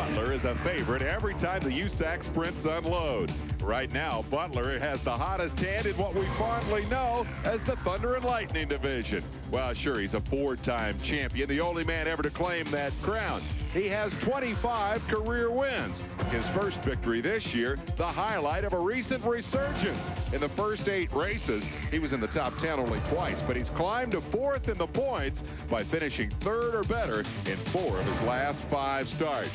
Butler is a favorite every time the USAC Sprints unload. Right now, Butler has the hottest hand in what we fondly know as the Thunder and Lightning division. Well, sure, he's a four-time champion, the only man ever to claim that crown. He has 25 career wins. His first victory this year, the highlight of a recent resurgence. In the first 8 races, he was in the top 10 only twice, but he's climbed to 4th in the points by finishing 3rd or better in 4 of his last 5 starts.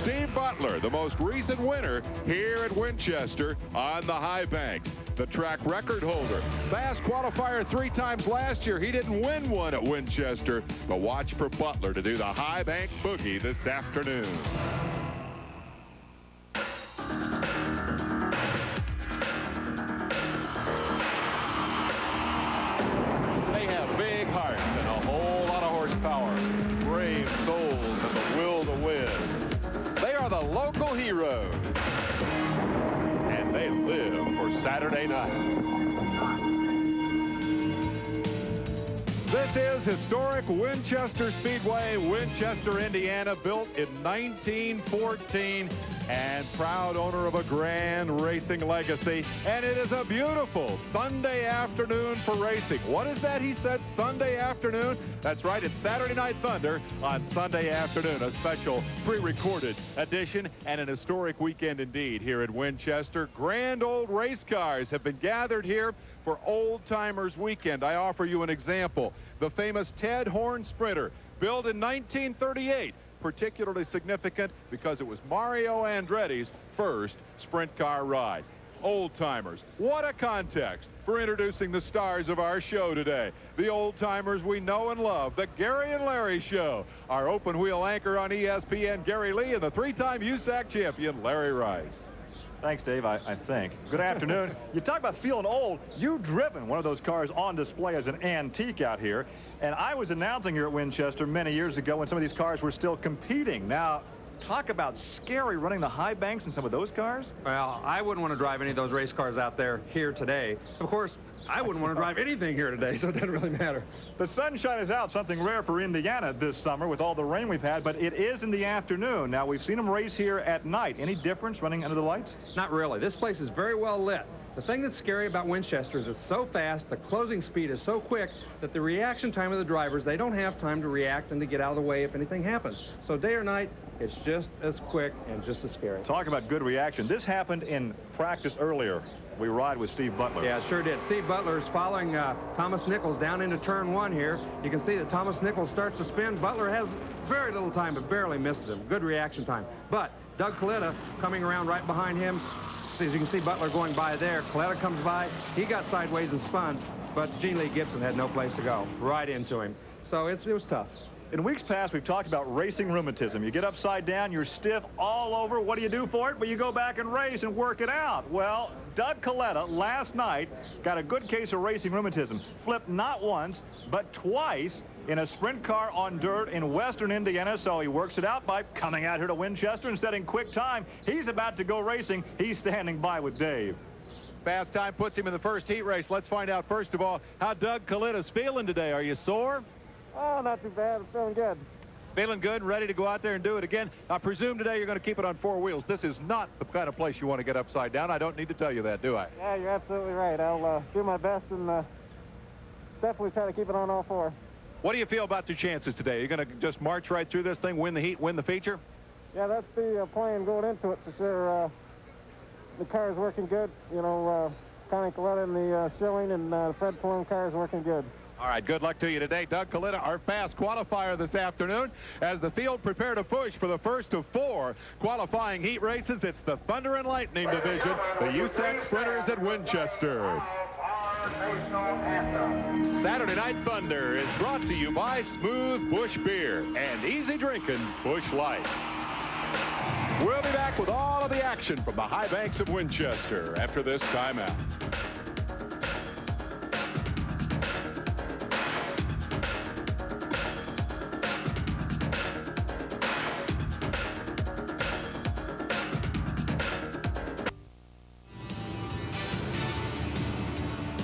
Steve Butler, the most recent winner here at Winchester on the high banks. The track record holder. Fast qualifier 3 times last year. He didn't win one at Winchester, but watch for Butler to do the high bank boogie this afternoon. They have big hearts and a whole lot of horsepower. Brave souls and the will to win. They are the local heroes. And they live for Saturday night. This is historic Winchester Speedway, Winchester, Indiana, built in 1914 and proud owner of a grand racing legacy. And it is a beautiful Sunday afternoon for racing. What is that he said, Sunday afternoon? That's right, it's Saturday Night Thunder on Sunday afternoon, a special pre-recorded edition and an historic weekend indeed here at Winchester. Grand old race cars have been gathered here for Oldtimers Weekend. I offer you an example. The famous Ted Horn Sprinter, built in 1938, particularly significant because it was Mario Andretti's first sprint car ride. Oldtimers, what a context for introducing the stars of our show today. The old-timers we know and love, the Gary and Larry Show. Our open wheel anchor on ESPN, Gary Lee, and the 3-time USAC champion, Larry Rice. Thanks, Dave, I think. Good afternoon. You talk about feeling old. You've driven one of those cars on display as an antique out here. And I was announcing here at Winchester many years ago when some of these cars were still competing. Now, talk about scary running the high banks in some of those cars. Well, I wouldn't want to drive any of those race cars out there here today. Of course, I wouldn't want to drive anything here today, so it doesn't really matter. The sunshine is out, something rare for Indiana this summer with all the rain we've had, but it is in the afternoon. Now, we've seen them race here at night. Any difference running under the lights? Not really. This place is very well lit. The thing that's scary about Winchester is it's so fast, the closing speed is so quick that the reaction time of the drivers, they don't have time to react and to get out of the way if anything happens. So day or night, it's just as quick and just as scary. Talk about good reaction. This happened in practice earlier. We ride with Steve Butler. Yeah, sure did. Steve Butler is following Thomas Nichols down into turn 1 here. You can see that Thomas Nichols starts to spin. Butler has very little time, but barely misses him. Good reaction time. But Doug Coletta coming around right behind him. As you can see Butler going by there. Coletta comes by. He got sideways and spun, but Gene Lee Gibson had no place to go. Right into him. So it was tough. In weeks past, we've talked about racing rheumatism. You get upside down, you're stiff all over. What do you do for it? Well, you go back and race and work it out. Well, Doug Coletta last night got a good case of racing rheumatism. Flipped not once, but twice in a sprint car on dirt in western Indiana, so he works it out by coming out here to Winchester and setting quick time. He's about to go racing. He's standing by with Dave. Fast time puts him in the first heat race. Let's find out, first of all, how Doug Coletta's feeling today. Are you sore? Oh, not too bad. I'm feeling good. Feeling good and ready to go out there and do it again. I presume today you're going to keep it on 4 wheels. This is not the kind of place you want to get upside down. I don't need to tell you that, do I? Yeah, you're absolutely right. I'll do my best and definitely try to keep it on all 4. What do you feel about your chances today? You're going to just march right through this thing, win the heat, win the feature? Yeah, that's the plan going into it for sure. The car is working good. You know, Connie Coletta in the Schilling and Fred Plum car is working good. All right, good luck to you today. Doug Coletta, our fast qualifier this afternoon. As the field prepare to push for the first of 4 qualifying heat races, it's the Thunder and Lightning division, the USAC Sprinters at Winchester. Saturday Night Thunder is brought to you by Smooth Bush Beer and easy drinking Bush Light. We'll be back with all of the action from the high banks of Winchester after this timeout.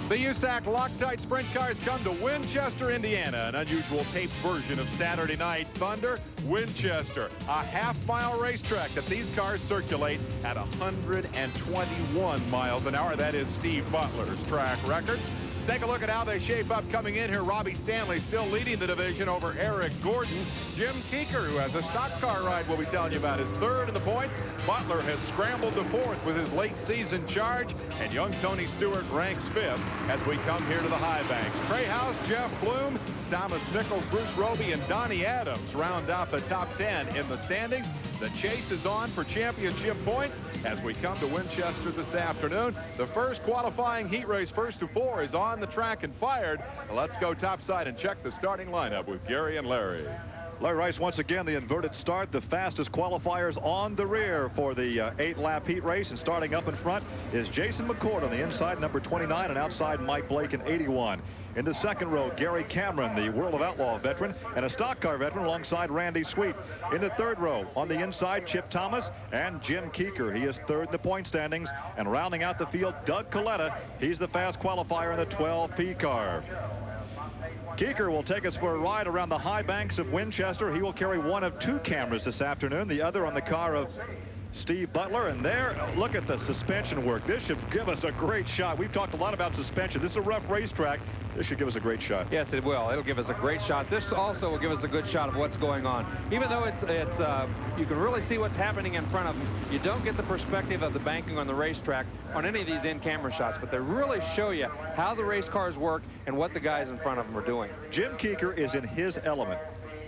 The USAC Loctite Sprint Cars come to Winchester, Indiana, an unusual taped version of Saturday Night Thunder. Winchester, a half-mile racetrack that these cars circulate at 121 miles an hour. That is Steve Butler's track record. Take a look at how they shape up coming in here. Robbie Stanley still leading the division over Eric Gordon. Jim Keeker, who has a stock car ride, we'll be telling you about, is third in the points. Butler has scrambled to fourth with his late season charge. And young Tony Stewart ranks fifth as we come here to the high banks. Trey House, Jeff Bloom, Thomas Nichols, Bruce Roby, and Donnie Adams round out the top 10 in the standings. The chase is on for championship points as we come to Winchester this afternoon. The first qualifying heat race, first to four, is on the track and fired. Let's go topside and check the starting lineup with Gary and Larry. Larry Rice, once again, the inverted start. The fastest qualifiers on the rear for the 8-lap heat race. And starting up in front is Jason McCord on the inside, number 29, and outside Mike Blake in 81. In the second row, Gary Cameron, the World of Outlaw veteran, and a stock car veteran alongside Randy Sweet. In the third row, on the inside, Chip Thomas and Jim Keeker. He is third in the point standings. And rounding out the field, Doug Coletta. He's the fast qualifier in the 12P car. Keeker will take us for a ride around the high banks of Winchester. He will carry one of two cameras this afternoon, the other on the car of Steve Butler. And there, look at the suspension work. This should give us a great shot. We've talked a lot about suspension. This is a rough racetrack. This should give us a great shot. Yes, it will. It'll give us a great shot. This also will give us a good shot of what's going on. Even though you can really see what's happening in front of them, you don't get the perspective of the banking on the racetrack on any of these in-camera shots, but they really show you how the race cars work and what the guys in front of them are doing. Jim Keeker is in his element.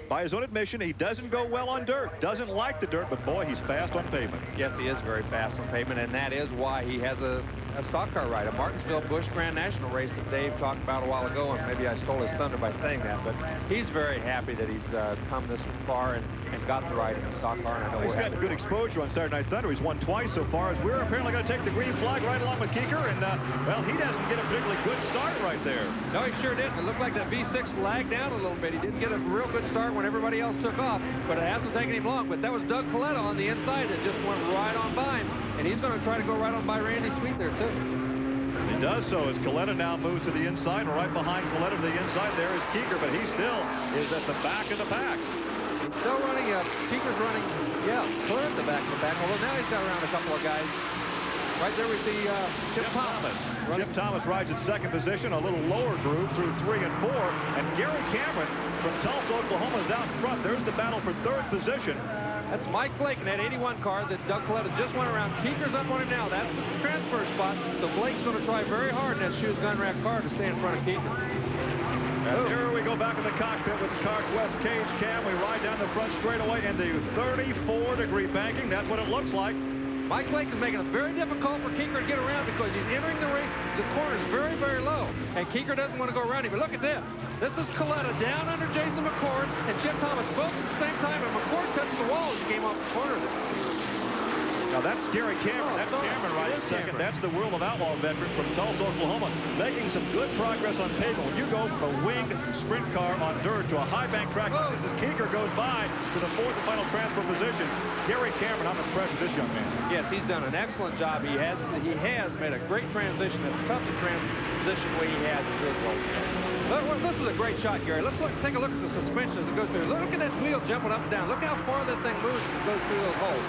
By his own admission, he doesn't go well on dirt, doesn't like the dirt, but boy, he's fast on pavement. Yes, he is very fast on pavement, and that is why he has a stock car ride, a Martinsville Busch Grand National race that Dave talked about a while ago, and maybe I stole his thunder by saying that, but he's very happy that he's come this far and got the ride in the stock car, and I know he's got good exposure on Saturday Night Thunder. He's won twice so far, as we're apparently going to take the green flag right along with Keeker, and well, he doesn't get a particularly good start right there. No, he sure didn't. It looked like that V6 lagged down a little bit. He didn't get a real good start when everybody else took off, but it hasn't taken him long. But that was Doug Coletta on the inside that just went right on by him, and he's going to try to go right on by Randy Sweet there too. He does so as Coletta now moves to the inside, and right behind Coletta to the inside there is Keeker, but he still is at the back of the pack. He's still running, Keeker's running, clear at the back of the pack, although now he's got around a couple of guys. Right there we see Chip Thomas. Chip Thomas rides in second position, a little lower groove through 3 and 4, and Gary Cameron from Tulsa, Oklahoma is out in front. There's the battle for third position. That's Mike Blake in that 81 car that Doug Coletta just went around. Keeker's up on him now. That's the transfer spot. So Blake's going to try very hard in that Shoes Gun Rack car to stay in front of Keeker. And here we go back in the cockpit with the Cars West cage cam. We ride down the front straightaway into 34-degree banking. That's what it looks like. Mike Blake is making it very difficult for Keeker to get around because he's entering the race. The corner is very, very low, and Keeker doesn't want to go around him. But look at this. This is Coletta down under Jason McCord and Chip Thomas both at the same time, and McCord touched the wall as he came off the corner there. Now that's Gary Cameron. That's Cameron right in second. That's the World of Outlaw veteran from Tulsa, Oklahoma, making some good progress on pavement. When you go from a winged sprint car on dirt to a high bank track, as Keeker goes by to the fourth and final transfer position, Gary Cameron, I'm impressed with this young man. Yes, he's done an excellent job. He has made a great transition. It's tough to transition the way he has in his role. This is a great shot, Gary. Let's take a look at the suspension as it goes through. Look at that wheel jumping up and down. Look how far that thing moves as it goes through those holes.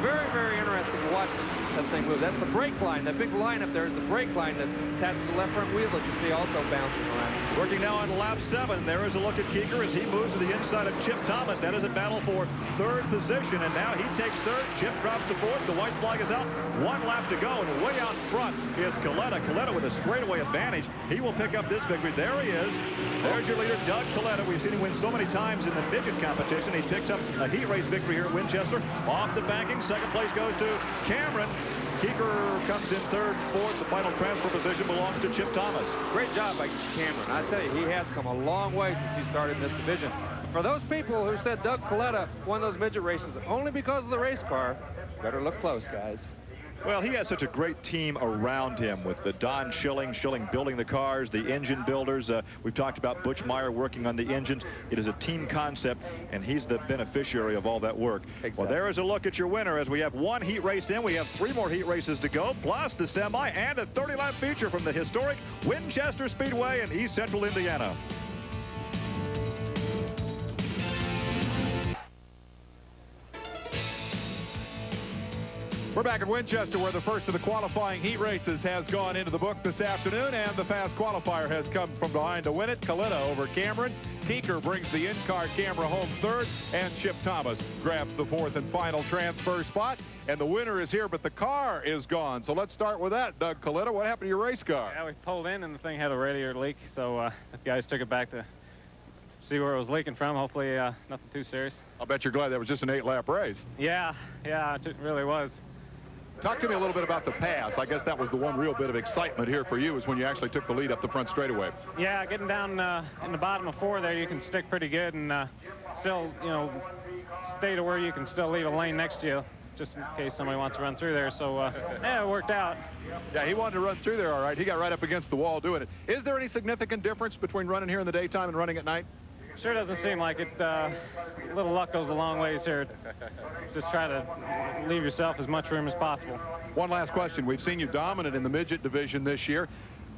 Very, very interesting to watch that thing move. That's the brake line. That big line up there is the brake line that attaches to the left front wheel that you see also bouncing around. Working now on lap 7. There is a look at Keeker as he moves to the inside of Chip Thomas. That is a battle for third position, and now he takes third. Chip drops to fourth. The white flag is out. 1 lap to go, and way out front is Coletta. Coletta with a straightaway advantage. He will pick up this victory. There he is. There's your leader, Doug Coletta. We've seen him win so many times in the midget competition. He picks up a heat race victory here at Winchester. Off the banking, second place goes to Cameron. Keeker comes in third, fourth. The final transfer position belongs to Chip Thomas. Great job by Cameron. I tell you, he has come a long way since he started in this division. For those people who said Doug Coletta won those midget races only because of the race car, better look close, guys. Well, he has such a great team around him with the Don Schilling building the cars, the engine builders. We've talked about Butch Meyer working on the engines. It is a team concept, and he's the beneficiary of all that work. Exactly. Well, there is a look at your winner as we have one heat race in. We have 3 more heat races to go, plus the semi and a 30-lap feature from the historic Winchester Speedway in East Central Indiana. We're back at Winchester, where the first of the qualifying heat races has gone into the book this afternoon, and the fast qualifier has come from behind to win it. Kalita over Cameron. Keeker brings the in-car camera home third, and Chip Thomas grabs the 4th and final transfer spot. And the winner is here, but the car is gone. So let's start with that, Doug Kalita. What happened to your race car? Yeah, we pulled in, and the thing had a radiator leak, so the guys took it back to see where it was leaking from. Hopefully nothing too serious. I'll bet you're glad that was just an 8-lap race. Yeah, it really was. Talk to me a little bit about the pass. I guess that was the one real bit of excitement here for you, is when you actually took the lead up the front straightaway. Yeah, getting down in the bottom of 4 there, you can stick pretty good and still, stay to where you can still leave a lane next to you, just in case somebody wants to run through there. So, yeah, it worked out. Yeah, he wanted to run through there all right. He got right up against the wall doing it. Is there any significant difference between running here in the daytime and running at night? Sure doesn't seem like it. A little luck goes a long ways here. Just try to leave yourself as much room as possible. One last question. We've seen you dominant in the midget division this year.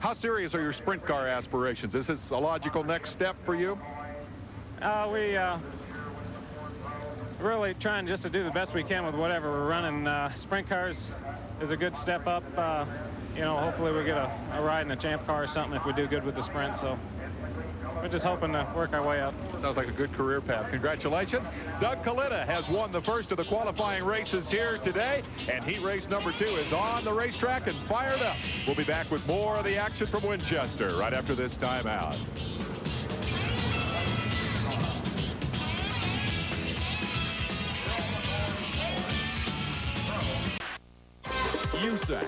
How serious are your sprint car aspirations? Is this a logical next step for you? We really trying just to do the best we can with whatever we're running. Sprint cars is a good step up. Hopefully we get a ride in a champ car or something if we do good with the sprint. So we're just hoping to work our way up. Sounds like a good career path. Congratulations. Doug Kalita has won the first of the qualifying races here today, and heat race number 2 is on the racetrack and fired up. We'll be back with more of the action from Winchester right after this timeout. USAC,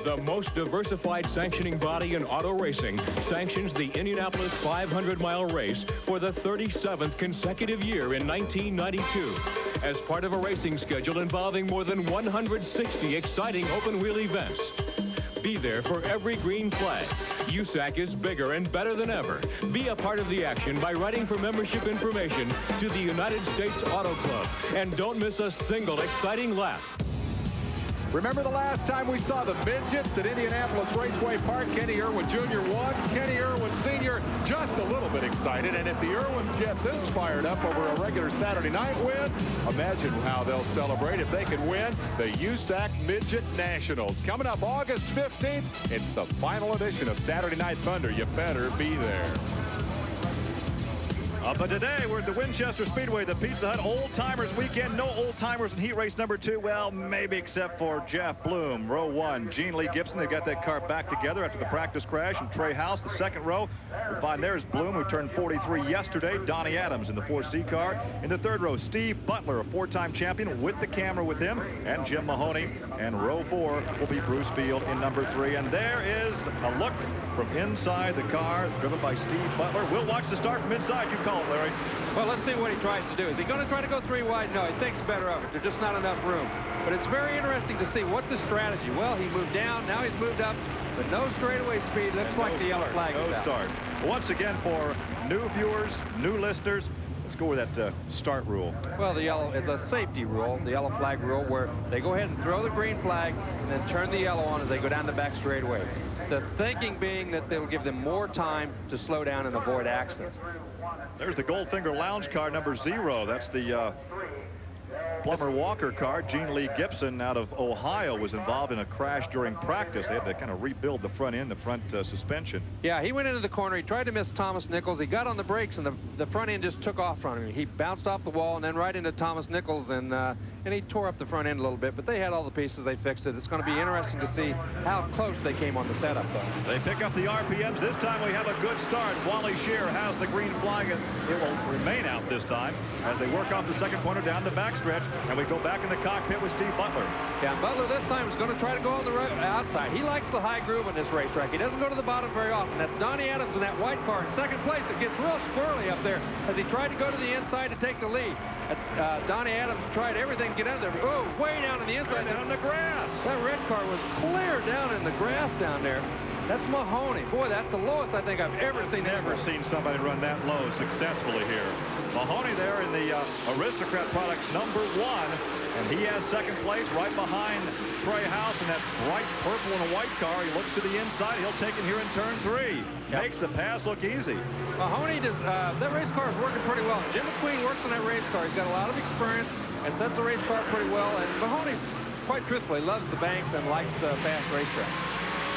the most diversified sanctioning body in auto racing, sanctions the Indianapolis 500-mile race for the 37th consecutive year in 1992 as part of a racing schedule involving more than 160 exciting open-wheel events. Be there for every green flag. USAC is bigger and better than ever. Be a part of the action by writing for membership information to the United States Auto Club. And don't miss a single exciting lap. Remember the last time we saw the midgets at Indianapolis Raceway Park? Kenny Irwin Jr. won. Kenny Irwin Sr. just a little bit excited. And if the Irwins get this fired up over a regular Saturday night win, imagine how they'll celebrate if they can win the USAC Midget Nationals. Coming up August 15th, it's the final edition of Saturday Night Thunder. You better be there. But today we're at the Winchester Speedway, the Pizza Hut Oldtimers Weekend. No Oldtimers in heat race number 2. Well, maybe except for Jeff Bloom. Row 1, Gene Lee Gibson. They got that car back together after the practice crash. And Trey House, the second row. We find there's Bloom, who turned 43 yesterday. Donnie Adams in the 4C car. In the third row, Steve Butler, a 4-time champion, with the camera with him, and Jim Mahoney. And row 4 will be Bruce Field in number 3. And there is a look from inside the car, driven by Steve Butler. We'll watch the start from inside. You call it, Larry. Well, let's see what he tries to do. Is he going to try to go 3 wide? No, he thinks better of it. There's just not enough room. But it's very interesting to see what's his strategy. Well, he moved down. Now he's moved up. But no straightaway speed. Looks like the yellow flag. No start. Once again, for new viewers, new listeners, let's go with that start rule. Well, the yellow is a safety rule, the yellow flag rule, where they go ahead and throw the green flag and then turn the yellow on as they go down the back straightaway. The thinking being that they'll give them more time to slow down and avoid accidents. There's the Goldfinger Lounge car, number 0. That's the Plummer Walker car. Gene Lee Gibson out of Ohio was involved in a crash during practice. They had to kind of rebuild the front end, the front suspension. Yeah, he went into the corner. He tried to miss Thomas Nichols. He got on the brakes, and the front end just took off from him. He bounced off the wall and then right into Thomas Nichols, and he tore up the front end a little bit. But they had all the pieces. They fixed it. It's going to be interesting to see how close they came on the setup, though. They pick up the RPMs. This time we have a good start. Wally Shear has the green flag. It will remain out this time as they work off the second corner down the backstretch. And we go back in the cockpit with Steve Butler. Yeah, Butler this time is going to try to go on the outside. He likes the high groove on this racetrack. He doesn't go to the bottom very often. That's Donnie Adams in that white car in second place. It gets real squirrely up there as he tried to go to the inside to take the lead. Donnie Adams tried everything get under there. Oh, way down in the inside. Down in the grass. That red car was clear down in the grass down there. That's Mahoney. Boy, that's the lowest I think I've ever seen. Never seen somebody run that low successfully here. Mahoney there in the Aristocrat Products #1, and he has second place right behind Trey House in that bright purple and white car. He looks to the inside. He'll take it here in turn 3. Yep. Makes the pass look easy. Mahoney does. That race car is working pretty well. Jim McQueen works on that race car. He's got a lot of experience and sets the race car pretty well. And Mahoney, quite truthfully, loves the banks and likes fast racetracks.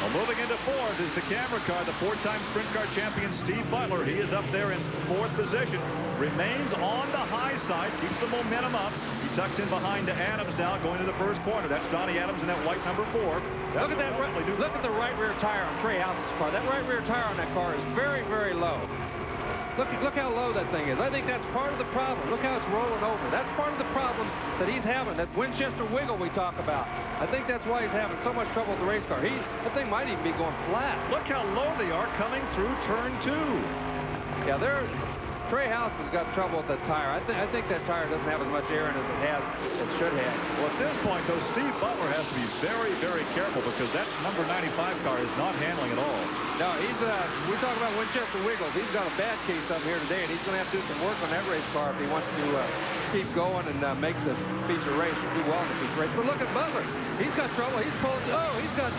Well, moving into 4th is the camera car, the 4-time sprint car champion Steve Butler. He is up there in 4th position, remains on the high side, keeps the momentum up. He tucks in behind to Adams now going to the first corner. That's Donnie Adams in that white #4. Look at that. Look at the right rear tire on Trey House's car. That right rear tire on that car is very, very low. Look how low that thing is. I think that's part of the problem. Look how it's rolling over. That's part of the problem that he's having, that Winchester wiggle we talk about. I think that's why he's having so much trouble with the race car. That thing might even be going flat. Look how low they are coming through turn 2. Yeah, Trey House has got trouble with that tire. I think that tire doesn't have as much air in as it should have. Well, at this point, though, Steve Butler has to be very, very careful because that number 95 car is not handling at all. No, we talk about Winchester Wiggles. He's got a bad case up here today, and he's going to have to do some work on that race car if he wants to keep going and make the feature race or do well in the feature race. But look at Butler. He's got trouble. He's pulling. Oh, he's got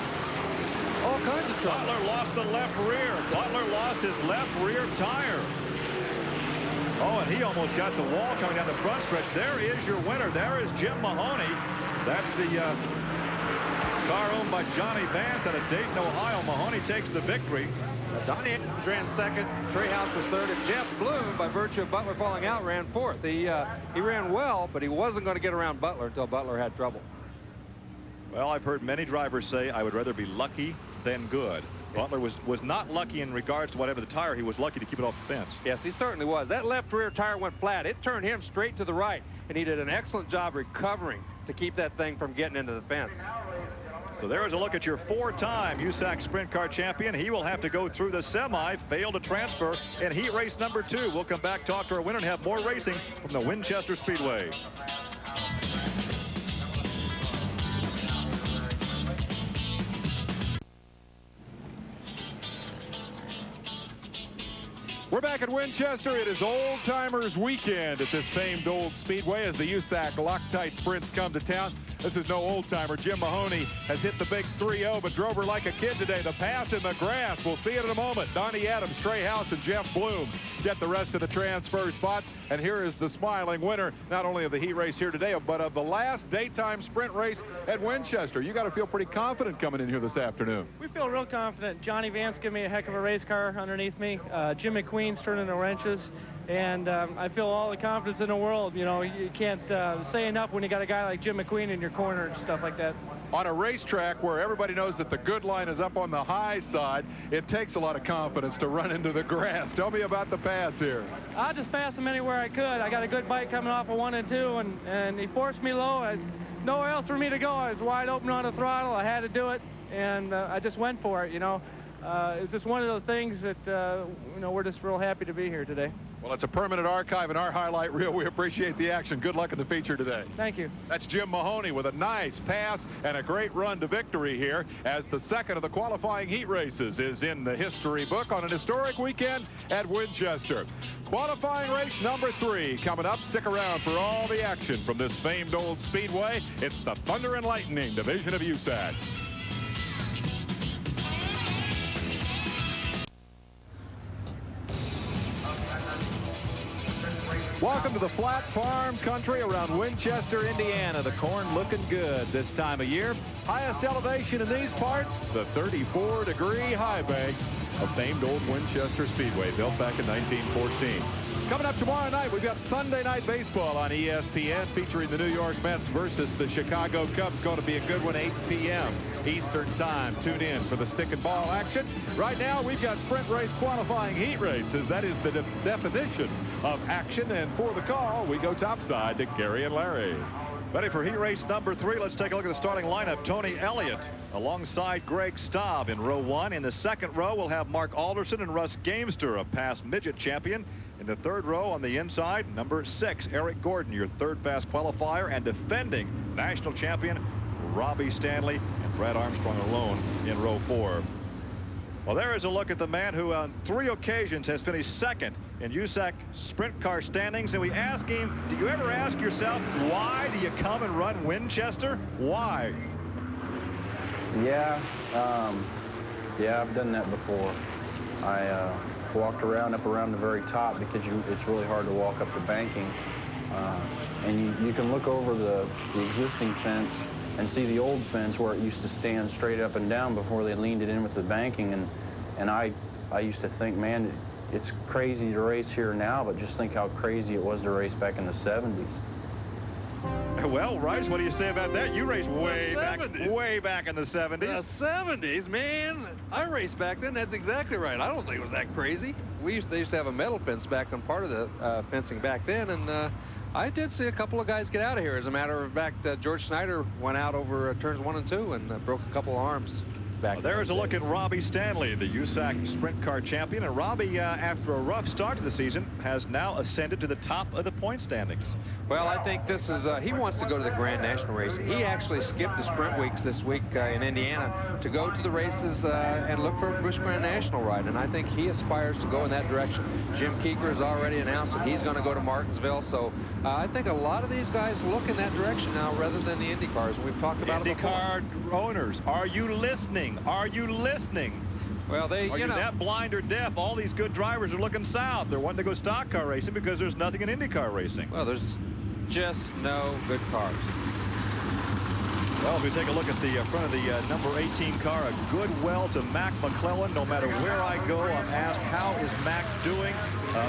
all kinds of trouble. Butler lost the left rear. Butler lost his left rear tire. Oh, and he almost got the wall coming down the front stretch. There is your winner. There is Jim Mahoney. That's the car owned by Johnny Vance out of Dayton, Ohio. Mahoney takes the victory. Donnie Adams ran second. Trey House was third. And Jeff Bloom, by virtue of Butler falling out, ran fourth. He ran well, but he wasn't going to get around Butler until Butler had trouble. Well, I've heard many drivers say, I would rather be lucky than good. Butler was not lucky in regards to whatever the tire. He was lucky to keep it off the fence. Yes, he certainly was. That left rear tire went flat. It turned him straight to the right, and he did an excellent job recovering to keep that thing from getting into the fence. So there's a look at your 4-time USAC Sprint Car champion. He will have to go through the semi, fail to transfer in heat race number 2. We'll come back, talk to our winner, and have more racing from the Winchester Speedway. We're back at Winchester. It is Oldtimers Weekend at this famed old speedway as the USAC Loctite Sprints come to town. This is no old-timer. Jim Mahoney has hit the big 3-0, but drove her like a kid today. The pass in the grass. We'll see it in a moment. Donnie Adams, Trey House, and Jeff Bloom get the rest of the transfer spots. And here is the smiling winner, not only of the heat race here today, but of the last daytime sprint race at Winchester. You got to feel pretty confident coming in here this afternoon. We feel real confident. Johnny Vance gave me a heck of a race car underneath me. Jim McQueen's turning the wrenches. And I feel all the confidence in the world. You know, you can't say enough when you got a guy like Jim McQueen in your corner and stuff like that. On a racetrack where everybody knows that the good line is up on the high side, it takes a lot of confidence to run into the grass. Tell me about the pass here. I just passed him anywhere I could. I got a good bite coming off of 1 and 2, and he forced me low. Nowhere else for me to go. I was wide open on the throttle. I had to do it, and I just went for it, you know. It was just one of those things that, you know, we're just real happy to be here today. Well, it's a permanent archive in our highlight reel. We appreciate the action. Good luck in the feature today. Thank you. That's Jim Mahoney with a nice pass and a great run to victory here as the second of the qualifying heat races is in the history book on an historic weekend at Winchester. Qualifying race number 3 coming up. Stick around for all the action from this famed old speedway. It's the Thunder and Lightning division of USAC. Welcome to the flat farm country around Winchester, Indiana. The corn looking good this time of year. Highest elevation in these parts, the 34-degree high banks of famed old Winchester Speedway, built back in 1914. Coming up tomorrow night, we've got Sunday Night Baseball on ESPN featuring the New York Mets versus the Chicago Cubs. Going to be a good one, 8 p.m. Eastern Time. Tune in for the stick and ball action. Right now, we've got sprint race qualifying heat races. That is the definition of action. And for the call, we go topside to Gary and Larry. Ready for heat race number 3. Let's take a look at the starting lineup. Tony Elliott alongside Greg Staub in row 1. In the second row, we'll have Mark Alderson and Russ Gamester, a past midget champion. In the third row on the inside, number 6, Eric Gordon, your third fast qualifier, and defending national champion Robbie Stanley, and Brad Armstrong alone in row 4. Well, there is a look at the man who on 3 occasions has finished second in USAC Sprint Car standings. And we ask him, do you ever ask yourself, why do you come and run Winchester? Why? Yeah, I've done that before. I walked up around the very top because it's really hard to walk up the banking. And you can look over the existing fence and see the old fence where it used to stand straight up and down before they leaned it in with the banking. And I used to think, man, it's crazy to race here now, but just think how crazy it was to race back in the 70s. Well, Rice, what do you say about that? You raced way back in the 70s. The 70s, man. I raced back then. That's exactly right. I don't think it was that crazy. They used to have a metal fence back on part of the fencing back then, and I did see a couple of guys get out of here. As a matter of fact, George Snyder went out over turns 1 and 2 and broke a couple of arms. There's a look at Robbie Stanley, the USAC Sprint Car champion. And Robbie, after a rough start to the season, has now ascended to the top of the point standings. Well, I think this is, he wants to go to the Grand National racing. He actually skipped the sprint weeks this week in Indiana to go to the races and look for a Busch Grand National ride. And I think he aspires to go in that direction. Jim Keeker has already announced that he's going to go to Martinsville. So I think a lot of these guys look in that direction now rather than the Indy cars. We've talked about IndyCar owners, are you listening? Are you listening? Well, are you that blind or deaf? All these good drivers are looking south. They're wanting to go stock car racing because there's nothing in IndyCar racing. Well, there's just no good cars. Well, if we take a look at the front of the number 18 car, a good well to Mac McClellan. No matter where I go, I'm asked, how is Mac doing?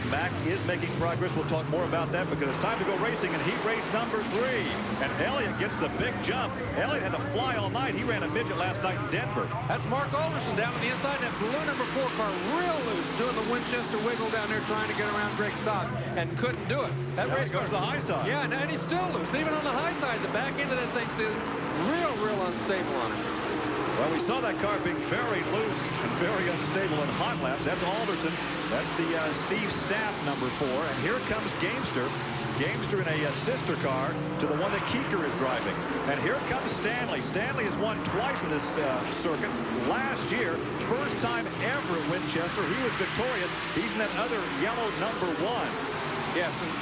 Mac is making progress. We'll talk more about that because it's time to go racing in heat race number 3. And Elliott gets the big jump. Elliott had to fly all night. He ran a midget last night in Denver. That's Mark Alderson down on the inside. That blue number 4 car real loose, doing the Winchester wiggle down there, trying to get around Greg Stock, and couldn't do it. That race goes to the high side. Yeah, and he's still loose. Even on the high side, the back end of that thing is real unstable on him. Well, we saw that car being very loose and very unstable in hot laps. That's Alderson. That's the Steve Staff number 4. And here comes Gamester. Gamester in a sister car to the one that Keeker is driving. And here comes Stanley. Stanley has won twice in this circuit. Last year, first time ever at Winchester, he was victorious. He's in that other yellow number 1. Yes, and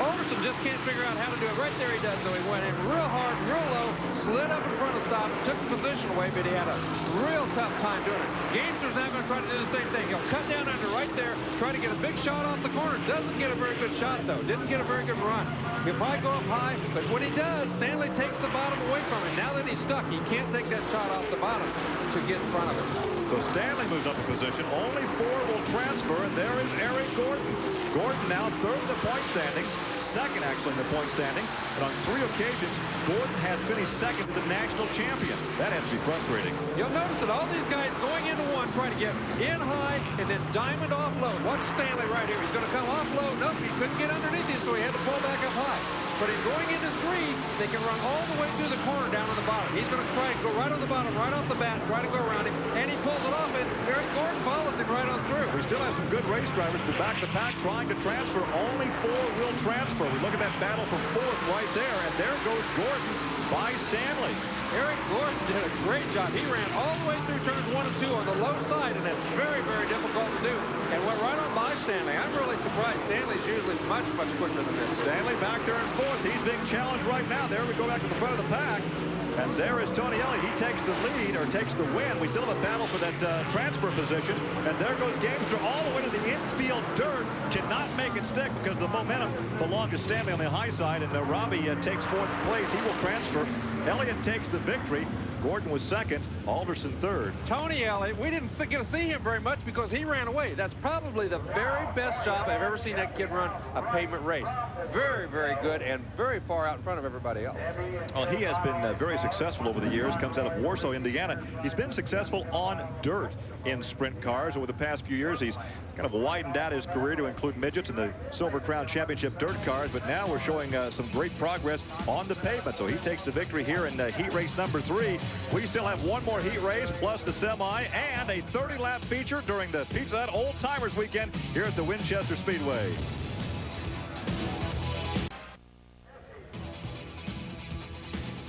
Alderson just can't figure out how to do it. Right there he does, though. He went in real hard, real low, slid up in front of Stop, took the position away, but he had a real tough time doing it. Gamester's now going to try to do the same thing. He'll cut down under right there, try to get a big shot off the corner. Doesn't get a very good shot, though. Didn't get a very good run. He'll probably go up high, but when he does, Stanley takes the bottom away from him. Now that he's stuck, he can't take that shot off the bottom to get in front of it. So Stanley moves up a position. Only 4 will transfer, and there is Eric Gordon. Gordon now third in the point standings, second actually in the point standings, and on 3 occasions, Gordon has finished second to the national champion. That has to be frustrating. You'll notice that all these guys going into 1 trying to get in high and then diamond off low. Watch Stanley right here. He's going to come off low. Nope, he couldn't get underneath him, so he had to pull back up high. But in going into 3, they can run all the way through the corner down on the bottom. He's going to try to go right on the bottom, right off the bat, try to go around him, and he pulls it off, and Eric Gordon follows him right on through. We still have some good race drivers to back the pack trying to transfer. Only 4 will transfer. We look at that battle for 4th right there, and there goes Gordon by Stanley. Eric Gordon did a great job. He ran all the way through turns 1 and 2 on the low side, and that's very, very difficult to do, and went right on by Stanley. I'm really surprised. Stanley's usually much quicker than this. Stanley back there in 4th. He's being challenged right now. There we go back to the front of the pack. And there is Tony Elliott. He takes the lead, or takes the win. We still have a battle for that transfer position. And there goes Gamester all the way to the infield dirt. Cannot make it stick because the momentum belonged to Stanley on the high side. And Robbie takes 4th place. He will transfer. Elliott takes the victory. Gordon was 2nd, Alderson 3rd. Tony Elliott, we didn't get to see him very much because he ran away. That's probably the very best job I've ever seen that kid run a pavement race. Very, very good and very far out in front of everybody else. Well, he has been very successful over the years. Comes out of Warsaw, Indiana. He's been successful on dirt. in sprint cars. Over the past few years, he's kind of widened out his career to include midgets in the Silver Crown Championship dirt cars, but now we're showing some great progress on the pavement. So he takes the victory here in heat race number 3. We still have one more heat race plus the semi and a 30-lap feature during the Pizza Hut Oldtimers Weekend here at the Winchester Speedway.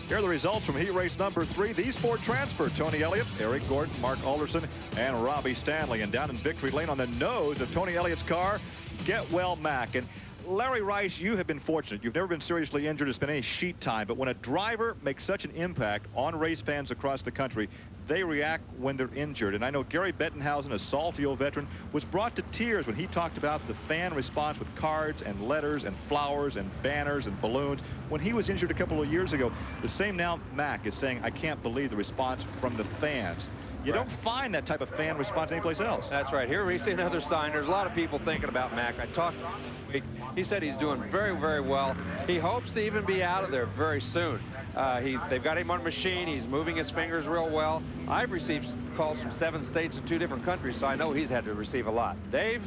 Here are the results from heat race number 3. These 4 transferred: Tony Elliott, Eric Gordon, Mark Alderson, and Robbie Stanley. And down in victory lane on the nose of Tony Elliott's car, Get-Well Mac. And Larry Rice, you have been fortunate. You've never been seriously injured. It's been any sheet time. But when a driver makes such an impact on race fans across the country, they react when they're injured. And I know Gary Bettenhausen, a salty old veteran, was brought to tears when he talked about the fan response with cards and letters and flowers and banners and balloons when he was injured a couple of years ago. The same now Mac is saying, I can't believe the response from the fans. You don't find that type of fan response anyplace else. That's right. Here we see another sign. There's a lot of people thinking about Mac. I talked to him this week. He said he's doing very, very well. He hopes to even be out of there very soon. They've got him on a machine. He's moving his fingers real well. I've received calls from 7 states and 2 different countries, so I know he's had to receive a lot. Dave?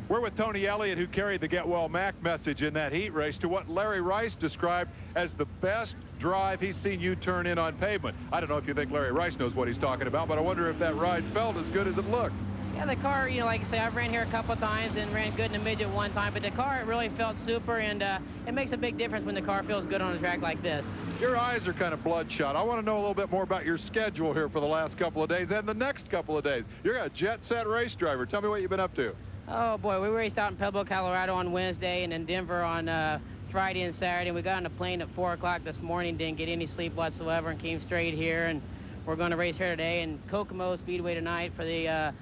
We're with Tony Elliott, who carried the Get Well Mac message in that heat race to what Larry Rice described as the best drive he's seen you turn in on pavement. I don't know if you think Larry Rice knows what he's talking about, but I wonder if that ride felt as good as it looked. Yeah, the car, you know, like I say, I've ran here a couple of times and ran good in the midget one time, but the car, it really felt super, and it makes a big difference when the car feels good on a track like this. Your eyes are kind of bloodshot. I want to know a little bit more about your schedule here for the last couple of days and the next couple of days. You're a jet-set race driver. Tell me what you've been up to. Oh, boy, we raced out in Pueblo, Colorado on Wednesday and in Denver on Friday and Saturday. And we got on a plane at 4 o'clock this morning, didn't get any sleep whatsoever, and came straight here. And we're going to race here today in Kokomo Speedway tonight for the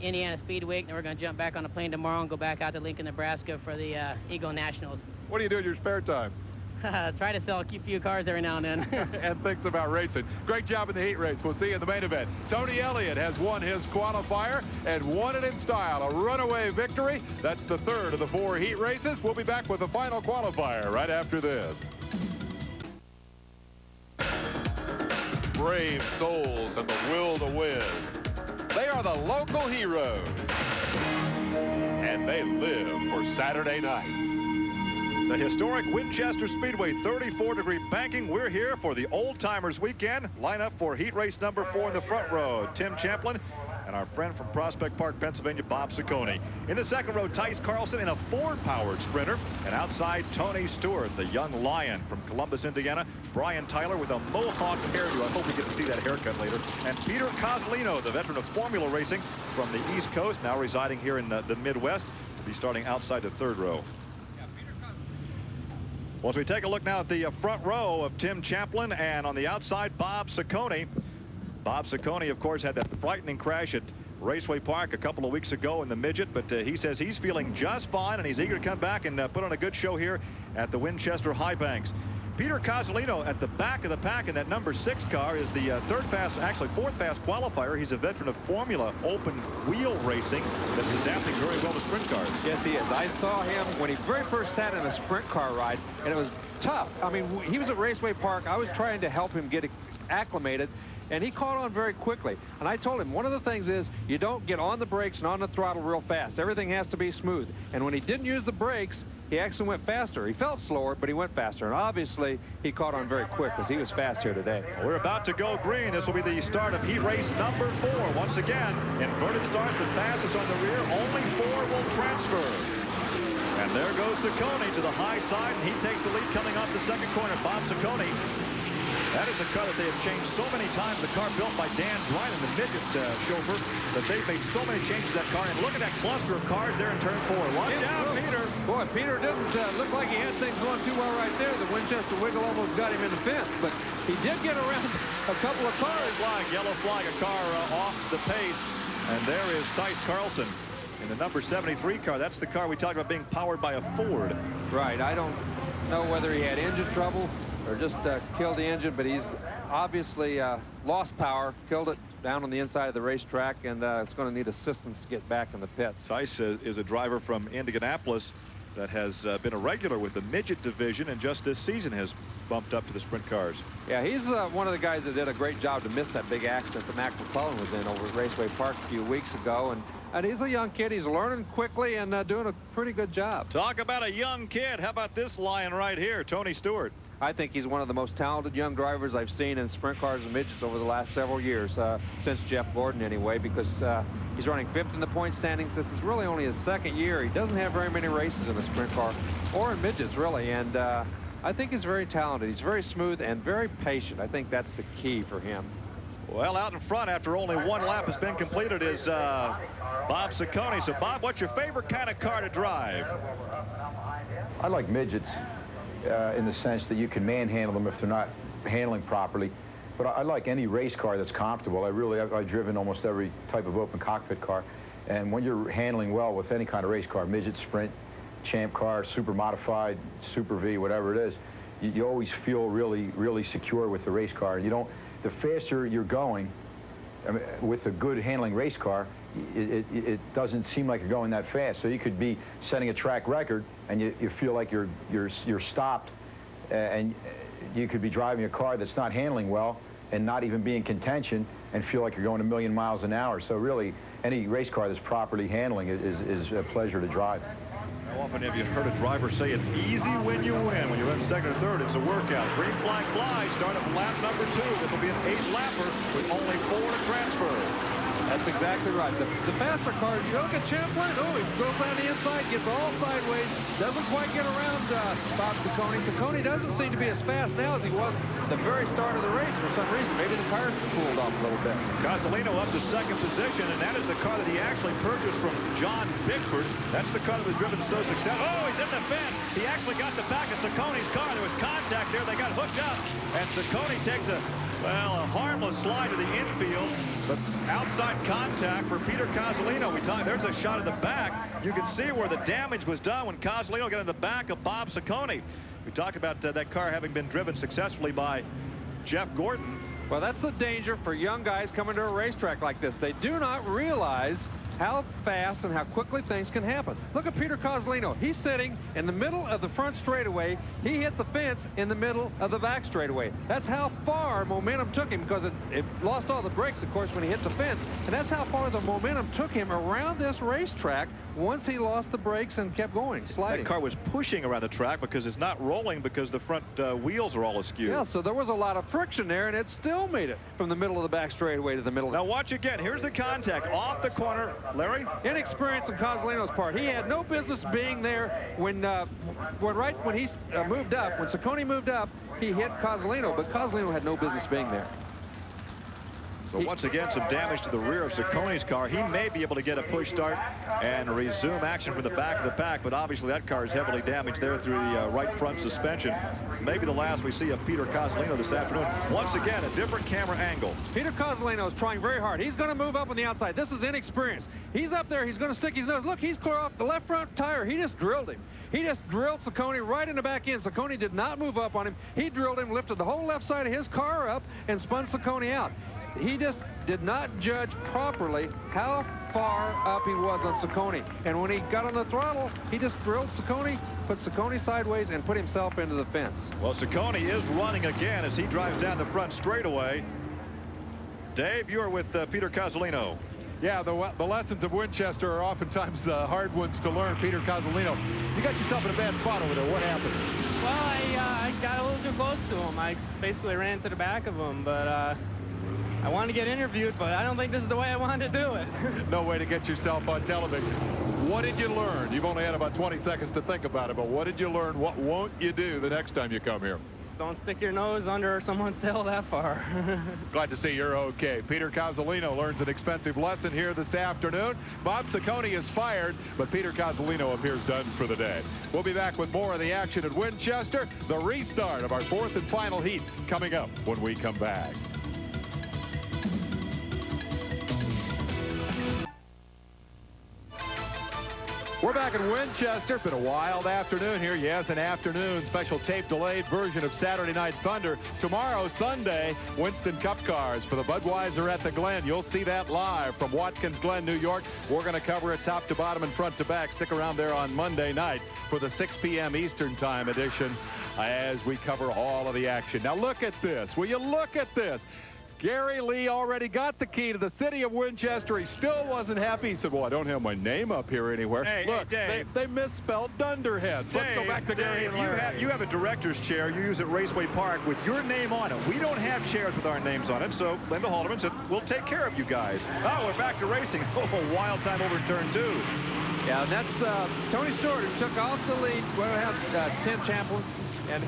Indiana Speed Week. And we're going to jump back on a plane tomorrow and go back out to Lincoln, Nebraska for the Eagle Nationals. What do you do in your spare time? Try to sell a few cars every now and then. And thinks about racing. Great job in the heat race. We'll see you in the main event. Tony Elliott has won his qualifier and won it in style. A runaway victory. That's the 3rd of the 4 heat races. We'll be back with the final qualifier right after this. Brave souls and the will to win. They are the local heroes. And they live for Saturday night. The historic Winchester Speedway 34-degree banking. We're here for the Oldtimers Weekend. Line up for heat race number 4 in the front row. Tim Champlin and our friend from Prospect Park, Pennsylvania, Bob Ciccone. In the second row, Tice Carlson in a Ford-powered Sprinter. And outside, Tony Stewart, the young lion from Columbus, Indiana. Brian Tyler with a mohawk hairdo. I hope we get to see that haircut later. And Peter Coslino, the veteran of Formula Racing from the East Coast, now residing here in the Midwest. Will be starting outside the 3rd row. Well, as we take a look now at the front row of Tim Champlin, and on the outside, Bob Ciccone. Bob Ciccone, of course, had that frightening crash at Raceway Park a couple of weeks ago in the midget, but he says he's feeling just fine, and he's eager to come back and put on a good show here at the Winchester High Banks. Peter Coslino at the back of the pack in that number 6 car is the 4th fast qualifier. He's a veteran of Formula open wheel racing that's adapting very well to sprint cars. Yes, he is. I saw him when he very first sat in a sprint car ride, and it was tough. I mean, he was at Raceway Park. I was trying to help him get acclimated, and he caught on very quickly. And I told him one of the things is you don't get on the brakes and on the throttle real fast. Everything has to be smooth. And when he didn't use the brakes, he actually went faster. He felt slower, but he went faster. And obviously, he caught on very quick because he was fast here today. Well, we're about to go green. This will be the start of heat race number 4. Once again, inverted start, the fastest on the rear. Only 4 will transfer. And there goes Ciccone to the high side, and he takes the lead coming off the second corner. Bob Ciccone. That is a car that they have changed so many times. The car built by Dan Dryden, the midget chauffeur, that they've made so many changes to that car. And look at that cluster of cars there in turn 4. Watch out, Peter. Boy, Peter didn't look like he had things going too well right there. The Winchester wiggle almost got him in the fence, but he did get around a couple of cars. Yellow flag, a car off the pace. And there is Tice Carlson in the number 73 car. That's the car we talked about being powered by a Ford. Right. I don't know whether he had engine trouble or just killed the engine, but he's obviously lost power, killed it down on the inside of the racetrack, and it's going to need assistance to get back in the pits. Tice is a driver from Indianapolis, that has been a regular with the midget division and just this season has bumped up to the sprint cars. Yeah, he's one of the guys that did a great job to miss that big accident that Mac McClellan was in over at Raceway Park a few weeks ago. And he's a young kid. He's learning quickly and doing a pretty good job. Talk about a young kid. How about this lion right here, Tony Stewart? I think he's one of the most talented young drivers I've seen in sprint cars and midgets over the last several years, since Jeff Gordon anyway, because he's running 5th in the point standings. This is really only his 2nd year. He doesn't have very many races in a sprint car or in midgets, really. And I think he's very talented. He's very smooth and very patient. I think that's the key for him. Well, out in front after only 1 lap has been completed is Bob Ciccone. So, Bob, what's your favorite kind of car to drive? I like midgets in the sense that you can manhandle them if they're not handling properly. But I like any race car that's comfortable. I've driven almost every type of open cockpit car. And when you're handling well with any kind of race car, midget, sprint, champ car, super modified, super V, whatever it is, you always feel really, really secure with the race car. You don't, the faster you're going, I mean, with a good handling race car, it doesn't seem like you're going that fast. So you could be setting a track record and you feel like you're stopped, and you could be driving a car that's not handling well and not even be in contention and feel like you're going a million miles an hour. So really, any race car that's properly handling is a pleasure to drive. How often have you heard a driver say it's easy when you win? When you're in 2nd or 3rd, it's a workout. Green flag flies, start at lap number 2. This will be an 8-lapper with only 4 to transfer. That's exactly right. The faster cars, you look at Champlain, he goes down the inside, gets all sideways, doesn't quite get around Bob Ciccone. Ciccone doesn't seem to be as fast now as he was at the very start of the race for some reason. Maybe the tires cooled off a little bit. Cozzolino up to 2nd position, and that is the car that he actually purchased from John Bickford. That's the car that was driven so successful. Oh, he's in the fence. He actually got the back of Ciccone's car. There was contact there. They got hooked up, and Ciccone takes a harmless slide to the infield, but outside contact for Peter Cozzolino. There's a shot of the back. You can see where the damage was done when Cozzolino got in the back of Bob Ciccone. We talk about that car having been driven successfully by Jeff Gordon. Well, that's the danger for young guys coming to a racetrack like this. They do not realize how fast and how quickly things can happen. Look at Peter Cozzolino. He's sitting in the middle of the front straightaway. He hit the fence in the middle of the back straightaway. That's how far momentum took him, because it lost all the brakes, of course, when he hit the fence. And that's how far the momentum took him around this racetrack once he lost the brakes and kept going, sliding. That car was pushing around the track because it's not rolling because the front wheels are all askew. Yeah, so there was a lot of friction there, and it still made it from the middle of the back straightaway to the middle. Now watch again. Here's the contact off the corner. Larry? Inexperience on Cozzolino's part. He had no business being there when he moved up. When Ciccone moved up, he hit Cozzolino, but Cozzolino had no business being there. So once again, some damage to the rear of Ciccone's car. He may be able to get a push start and resume action from the back of the pack, but obviously that car is heavily damaged there through the right front suspension. Maybe the last we see of Peter Cozzolino this afternoon. Once again, a different camera angle. Peter Cozzolino is trying very hard. He's going to move up on the outside. This is inexperience. He's up there. He's going to stick his nose. Look, he's clear off the left front tire. He just drilled him. He just drilled Ciccone right in the back end. Ciccone did not move up on him. He drilled him, lifted the whole left side of his car up, and spun Ciccone out. He just did not judge properly how far up he was on Ciccone. And when he got on the throttle, he just drilled Ciccone, put Ciccone sideways, and put himself into the fence. Well, Ciccone is running again as he drives down the front straightaway. Dave, you're with Peter Cozzolino. Yeah, the lessons of Winchester are oftentimes hard ones to learn. Peter Cozzolino, you got yourself in a bad spot over there. What happened? Well, I got a little too close to him. I basically ran to the back of him, but I wanted to get interviewed, but I don't think this is the way I wanted to do it. No way to get yourself on television. What did you learn? You've only had about 20 seconds to think about it, but what did you learn? What won't you do the next time you come here? Don't stick your nose under someone's tail that far. Glad to see you're okay. Peter Cozzolino learns an expensive lesson here this afternoon. Bob Ciccone is fired, but Peter Cozzolino appears done for the day. We'll be back with more of the action at Winchester. The restart of our 4th and final heat coming up when we come back. We're back in Winchester. Been a wild afternoon here. Yes, an afternoon special tape delayed version of Saturday Night Thunder. Tomorrow, Sunday, Winston Cup cars for the Budweiser at the Glen. You'll see that live from Watkins Glen, New York. We're going to cover it top to bottom and front to back. Stick around there on Monday night for the 6 p.m. Eastern Time edition as we cover all of the action. Now look at this. Will you look at this? Gary Lee already got the key to the city of Winchester. He still wasn't happy. He said, well, I don't have my name up here anywhere. Hey, look, hey, they misspelled Dunderheads. Dave, Let's go back to Gary and Larry. You have a director's chair you use at Raceway Park with your name on it. We don't have chairs with our names on it, so Linda Haldeman said, we'll take care of you guys. Oh, we're back to racing. Oh, a wild time over turn 2. Yeah, and that's Tony Stewart who took off the lead. We have Tim Champlin and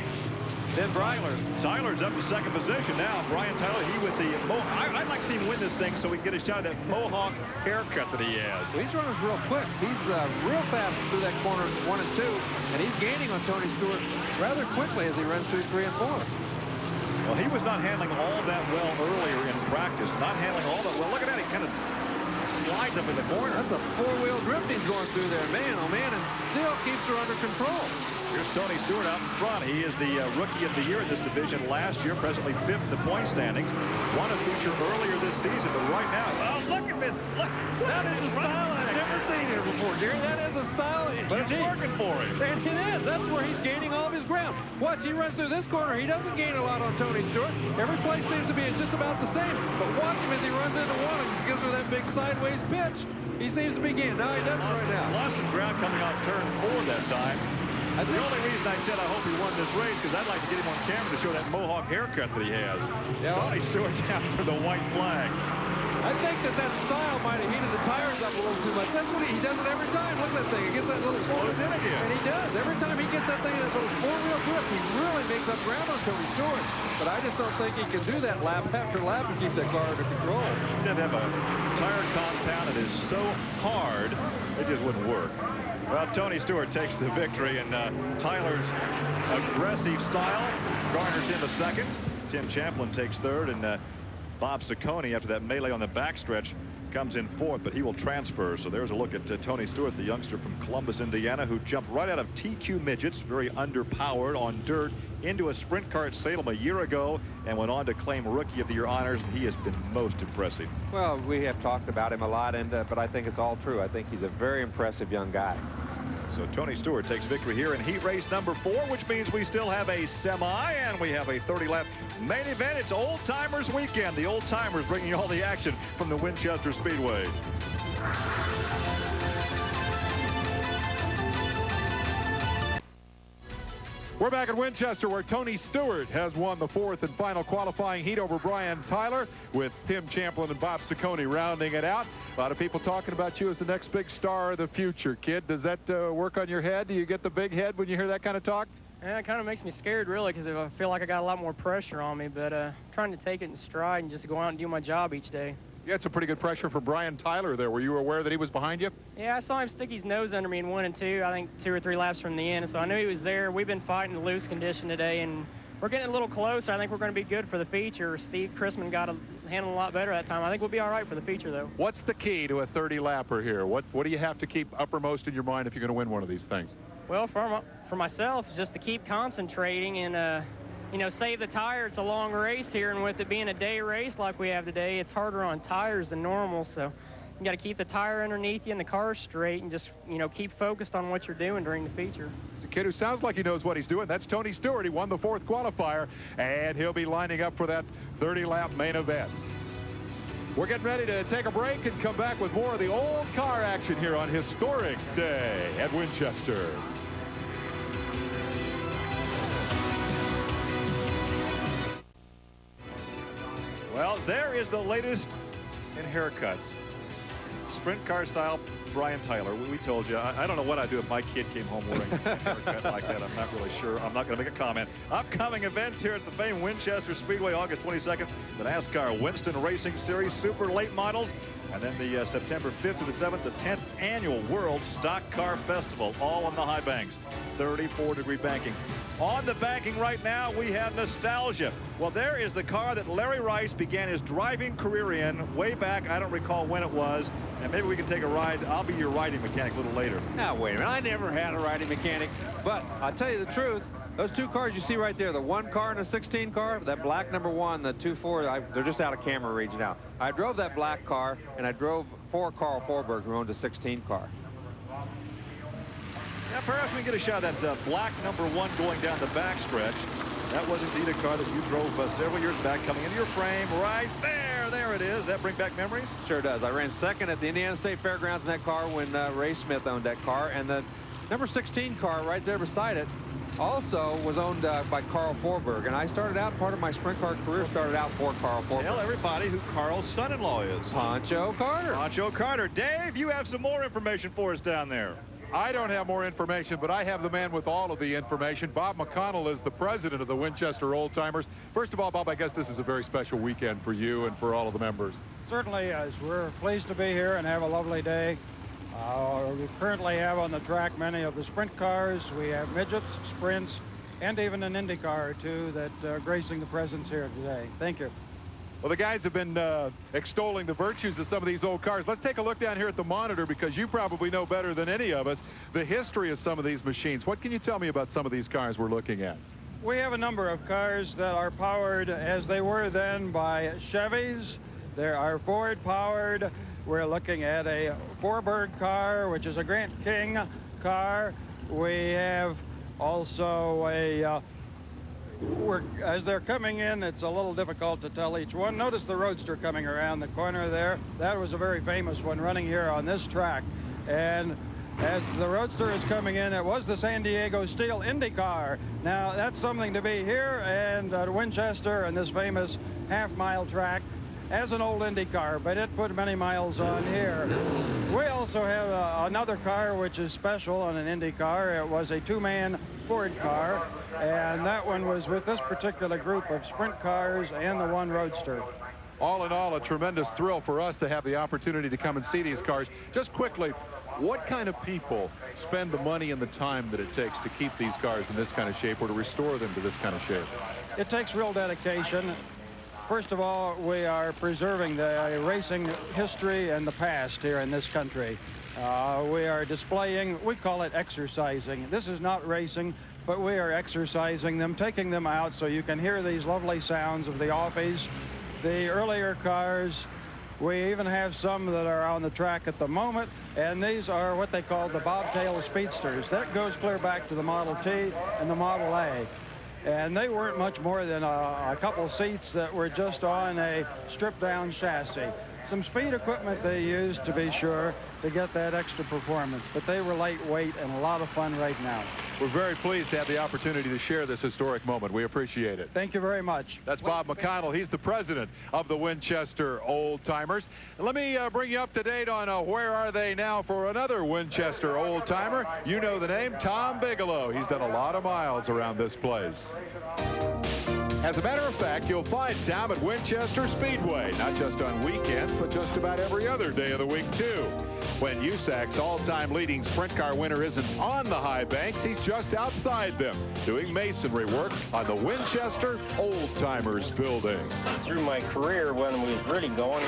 then Tyler's up to second position now. Brian Tyler, he with the I'd like to see him win this thing so we can get a shot at that Mohawk haircut that he has. Well, he's running real quick. He's real fast through that corner 1 and 2, and he's gaining on Tony Stewart rather quickly as he runs through 3 and 4. Well, he was not handling all that well earlier in practice. Not handling all that well. Look at that. He kind of slides up in the corner. That's a 4-wheel drift he's going through there. Man, oh man, and still keeps her under control. Here's Tony Stewart out in front. He is the Rookie of the Year in this division last year, presently 5th in the point standings. Won a feature earlier this season, but right now, oh, look at this. Look that is a style I've never seen here before, Gary. That is a style. But it's working for him. And it is. That's where he's gaining all of his ground. Watch, he runs through this corner. He doesn't gain a lot on Tony Stewart. Every place seems to be just about the same. But watch him as he runs into one and gives her that big sideways pitch. He seems to be gaining. No, he doesn't right now. Lost some ground coming off turn 4 that time. The only reason I said I hope he won this race because I'd like to get him on camera to show that Mohawk haircut that he has. Yeah, Tony Stewart down for the white flag. I think that style might have heated the tires up a little too much. That's what he does it every time. Look at that thing. It gets that little slows in again. And he does. Every time he gets that thing in that little 4-wheel grip, he really makes up ground on Tony Stewart. But I just don't think he can do that lap after lap and keep that car under control. He did have a tire compound that is so hard, it just wouldn't work. Well, Tony Stewart takes the victory, and Tyler's aggressive style garners him a second. Tim Champlin takes third, and Bob Ciccone, after that melee on the backstretch, comes in 4th, but he will transfer. So there's a look at Tony Stewart, the youngster from Columbus, Indiana, who jumped right out of TQ Midgets, very underpowered on dirt, into a sprint car at Salem a year ago, and went on to claim Rookie of the Year honors. He has been most impressive. Well, we have talked about him a lot, and but I think it's all true. I think he's a very impressive young guy. So Tony Stewart takes victory here in heat race number 4, which means we still have a semi and we have a 30-lap main event. It's Oldtimers Weekend. The Oldtimers bringing you all the action from the Winchester Speedway. We're back at Winchester where Tony Stewart has won the 4th and final qualifying heat over Brian Tyler, with Tim Champlin and Bob Ciccone rounding it out. A lot of people talking about you as the next big star of the future, kid. Does that work on your head? Do you get the big head when you hear that kind of talk? Yeah, it kind of makes me scared, really, because I feel like I got a lot more pressure on me, but trying to take it in stride and just go out and do my job each day. You had some pretty good pressure for Brian Tyler there. Were you aware that he was behind you? Yeah, I saw him stick his nose under me in 1 and 2, I think 2 or 3 laps from the end, so I knew he was there. We've been fighting the loose condition today, and we're getting a little closer. I think we're going to be good for the feature. Steve Chrisman got a handle a lot better that time. I think we'll be all right for the feature, though. What's the key to a 30-lapper here? What do you have to keep uppermost in your mind if you're going to win one of these things? Well, for myself, just to keep concentrating and you know, save the tire. It's a long race here, and with it being a day race like we have today, it's harder on tires than normal, so you got to keep the tire underneath you and the car straight and just, you know, keep focused on what you're doing during the feature. It's a kid who sounds like he knows what he's doing. That's Tony Stewart. He won the 4th qualifier, and he'll be lining up for that 30-lap main event. We're getting ready to take a break and come back with more of the old car action here on Historic Day at Winchester. Well, there is the latest in haircuts. Sprint car style Brian Tyler. We told you. I don't know what I'd do if my kid came home wearing a haircut like that. I'm not really sure. I'm not going to make a comment. Upcoming events here at the famed Winchester Speedway, August 22nd. The NASCAR Winston Racing Series Super Late Models. And then the September 5th to the 7th, the 10th Annual World Stock Car Festival, all on the high banks. 34-degree banking. On the banking right now, we have nostalgia. Well, there is the car that Larry Rice began his driving career in way back. I don't recall when it was. And maybe we can take a ride. I'll be your riding mechanic a little later. Now, wait a minute. I never had a riding mechanic. But I'll tell you the truth. Those two cars you see right there, the 1 car and the 16 car, that black number 1, the 2-4, they're just out of camera range now. I drove that black car, and I drove for Carl Forberg, who owned a 16 car. Now, perhaps we can get a shot at that black number 1 going down the backstretch. That was indeed a car that you drove several years back, coming into your frame right there. There it is. That bring back memories? Sure does. I ran second at the Indiana State Fairgrounds in that car when Ray Smith owned that car. And the number 16 car right there beside it also was owned by Carl Forberg. And I started out, part of my sprint car career started out for Carl Forberg. Tell everybody who Carl's son-in-law is. Pancho Carter. Pancho Carter. Dave, you have some more information for us down there. I don't have more information, but I have the man with all of the information. Bob McConnell is the president of the Winchester Oldtimers. First of all, Bob, I guess this is a very special weekend for you and for all of the members. Certainly is. We're pleased to be here and have a lovely day. We currently have on the track many of the sprint cars. We have midgets, sprints, and even an Indy car or two that are gracing the presence here today. Thank you. Well, the guys have been extolling the virtues of some of these old cars. Let's take a look down here at the monitor, because you probably know better than any of us the history of some of these machines. What can you tell me about some of these cars we're looking at? We have a number of cars that are powered as they were then by Chevys. There are Ford powered. We're looking at a Forberg car, which is a Grant King car. We have also a as they're coming in, it's a little difficult to tell each one. Notice the Roadster coming around the corner there. That was a very famous one running here on this track. And as the Roadster is coming in, it was the San Diego Steel Indy car. Now, that's something to be here and at Winchester and this famous half-mile track as an old Indy car, but it put many miles on here. We also have another car which is special on an Indy car. It was a 2-man Ford car, and that one was with this particular group of sprint cars and the 1 Roadster. All in all, a tremendous thrill for us to have the opportunity to come and see these cars. Just quickly, what kind of people spend the money and the time that it takes to keep these cars in this kind of shape or to restore them to this kind of shape? It takes real dedication. First of all, we are preserving the racing history and the past here in this country. We are displaying, we call it exercising. This is not racing, but we are exercising them, taking them out so you can hear these lovely sounds of the offies, the earlier cars. We even have some that are on the track at the moment, and these are what they call the bobtail speedsters. That goes clear back to the Model T and the Model A. And they weren't much more than a couple seats that were just on a stripped-down chassis. Some speed equipment they used, to be sure, to get that extra performance. But they were lightweight and a lot of fun right now. We're very pleased to have the opportunity to share this historic moment. We appreciate it. Thank you very much. That's Bob McConnell. He's the president of the Winchester Oldtimers. And let me bring you up to date on where are they now for another Winchester Oldtimer. You know the name, Tom Bigelow. He's done a lot of miles around this place. As a matter of fact, you'll find Tom at Winchester Speedway, not just on weekends, but just about every other day of the week, too. When USAC's all-time leading sprint car winner isn't on the high banks, he's just outside them, doing masonry work on the Winchester Oldtimers building. Through my career, when we was really going,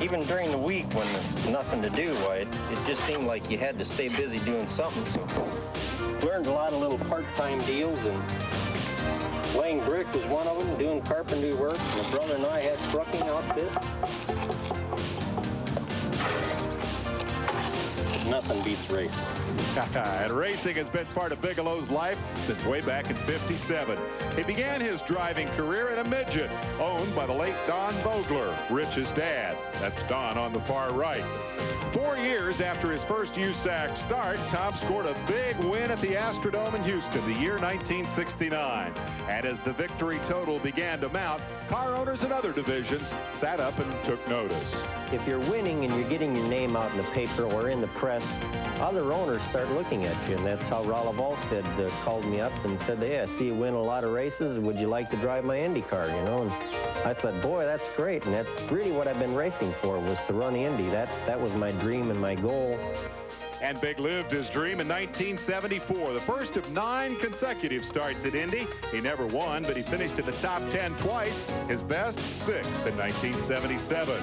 even during the week when there's nothing to do, it just seemed like you had to stay busy doing something. So learned a lot of little part-time deals, and laying brick was one of them, doing carpentry work. My brother and I had trucking outfit. Nothing beats racing. And racing has been part of Bigelow's life since way back in '57. He began his driving career in a midget owned by the late Don Vogler, Rich's dad. That's Don on the far right. 4 years after his first USAC start, Tom scored a big win at the Astrodome in Houston, the year 1969. And as the victory total began to mount, car owners in other divisions sat up and took notice. If you're winning and you're getting your name out in the paper or in the press, other owners start looking at you, and that's how Rollo Volstead called me up and said, hey, I see you win a lot of races. Would you like to drive my Indy car, you know? And I thought, boy, that's great, and that's really what I've been racing for, was to run Indy. That was my dream and my goal. And Big lived his dream in 1974, the first of 9 consecutive starts at Indy. He never won, but he finished in the top 10 twice, his best 6th in 1977.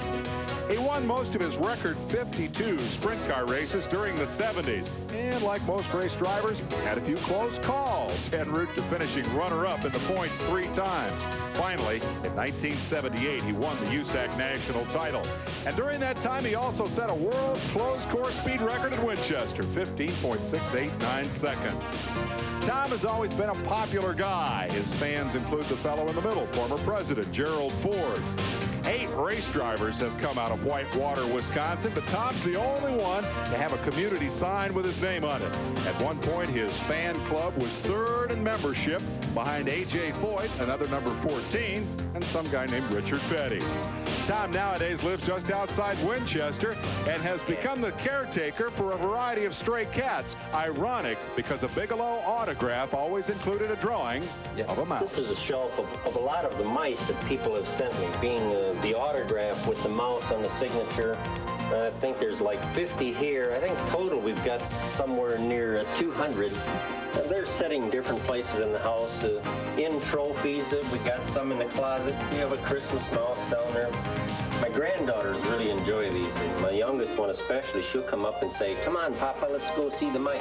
He won most of his record 52 sprint car races during the 70s. And like most race drivers, had a few close calls, en route to finishing runner-up in the points 3 times. Finally, in 1978, he won the USAC national title. And during that time, he also set a world closed course speed record at Winchester, 15.689 seconds. Tom has always been a popular guy. His fans include the fellow in the middle, former President Gerald Ford. 8 race drivers have come out of Whitewater, Wisconsin, but Tom's the only one to have a community sign with his name on it. At one point, his fan club was 3rd in membership, behind A.J. Foyt, another number 14, and some guy named Richard Petty. Tom nowadays lives just outside Winchester and has become the caretaker for a variety of stray cats. Ironic, because a Bigelow autograph always included a drawing of a mouse. This is a shelf of a lot of the mice that people have sent me, being the autograph with the mouse on the signature. I think there's like 50 here. I think total we've got somewhere near 200. They're setting different places in the house. In trophies, we got some in the closet. We have a Christmas mouse down there. My granddaughters really enjoy these. And my youngest one especially, she'll come up and say, "Come on, Papa, let's go see the mice."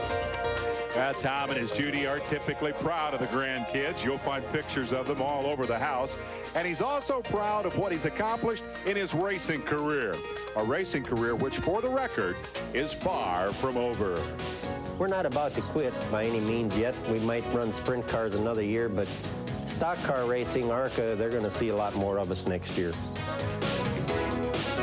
Tom and his Judy are typically proud of the grandkids. You'll find pictures of them all over the house. And he's also proud of what he's accomplished in his racing career. A racing career which, for the record, is far from over. We're not about to quit by any means yet. We might run sprint cars another year, but stock car racing, ARCA, they're going to see a lot more of us next year.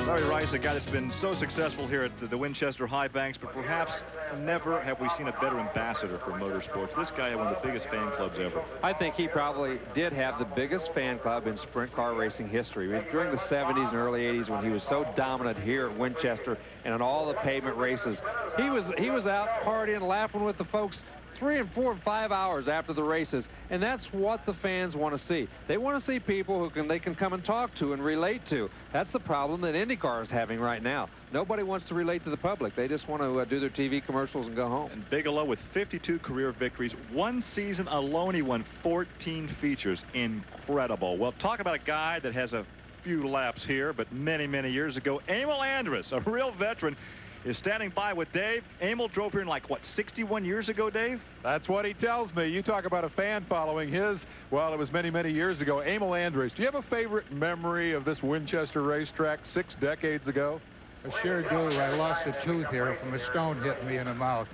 Larry Rice, a guy that's been so successful here at the Winchester High Banks, but perhaps never have we seen a better ambassador for motorsports. This guy had one of the biggest fan clubs ever. I think he probably did have the biggest fan club in sprint car racing history. During the 70s and early 80s, when he was so dominant here at Winchester and in all the pavement races, he was out partying, laughing with the folks 3 and 4 and 5 hours after the races, and that's what the fans want to see. They want to see people who they can come and talk to and relate to. That's the problem that IndyCar is having right now. Nobody wants to relate to the public. They just want to do their TV commercials and go home. And Bigelow with 52 career victories. One season alone, he won 14 features. Incredible. Well, talk about a guy that has a few laps here, but many, many years ago, Emil Andrus, a real veteran, is standing by with Dave. Emil drove here in like, what, 61 years ago, Dave? That's what he tells me. You talk about a fan following his, well, it was many, many years ago. Emil Andrus, do you have a favorite memory of this Winchester racetrack 6 decades ago? I sure do. I lost a tooth here from a stone hitting me in the mouth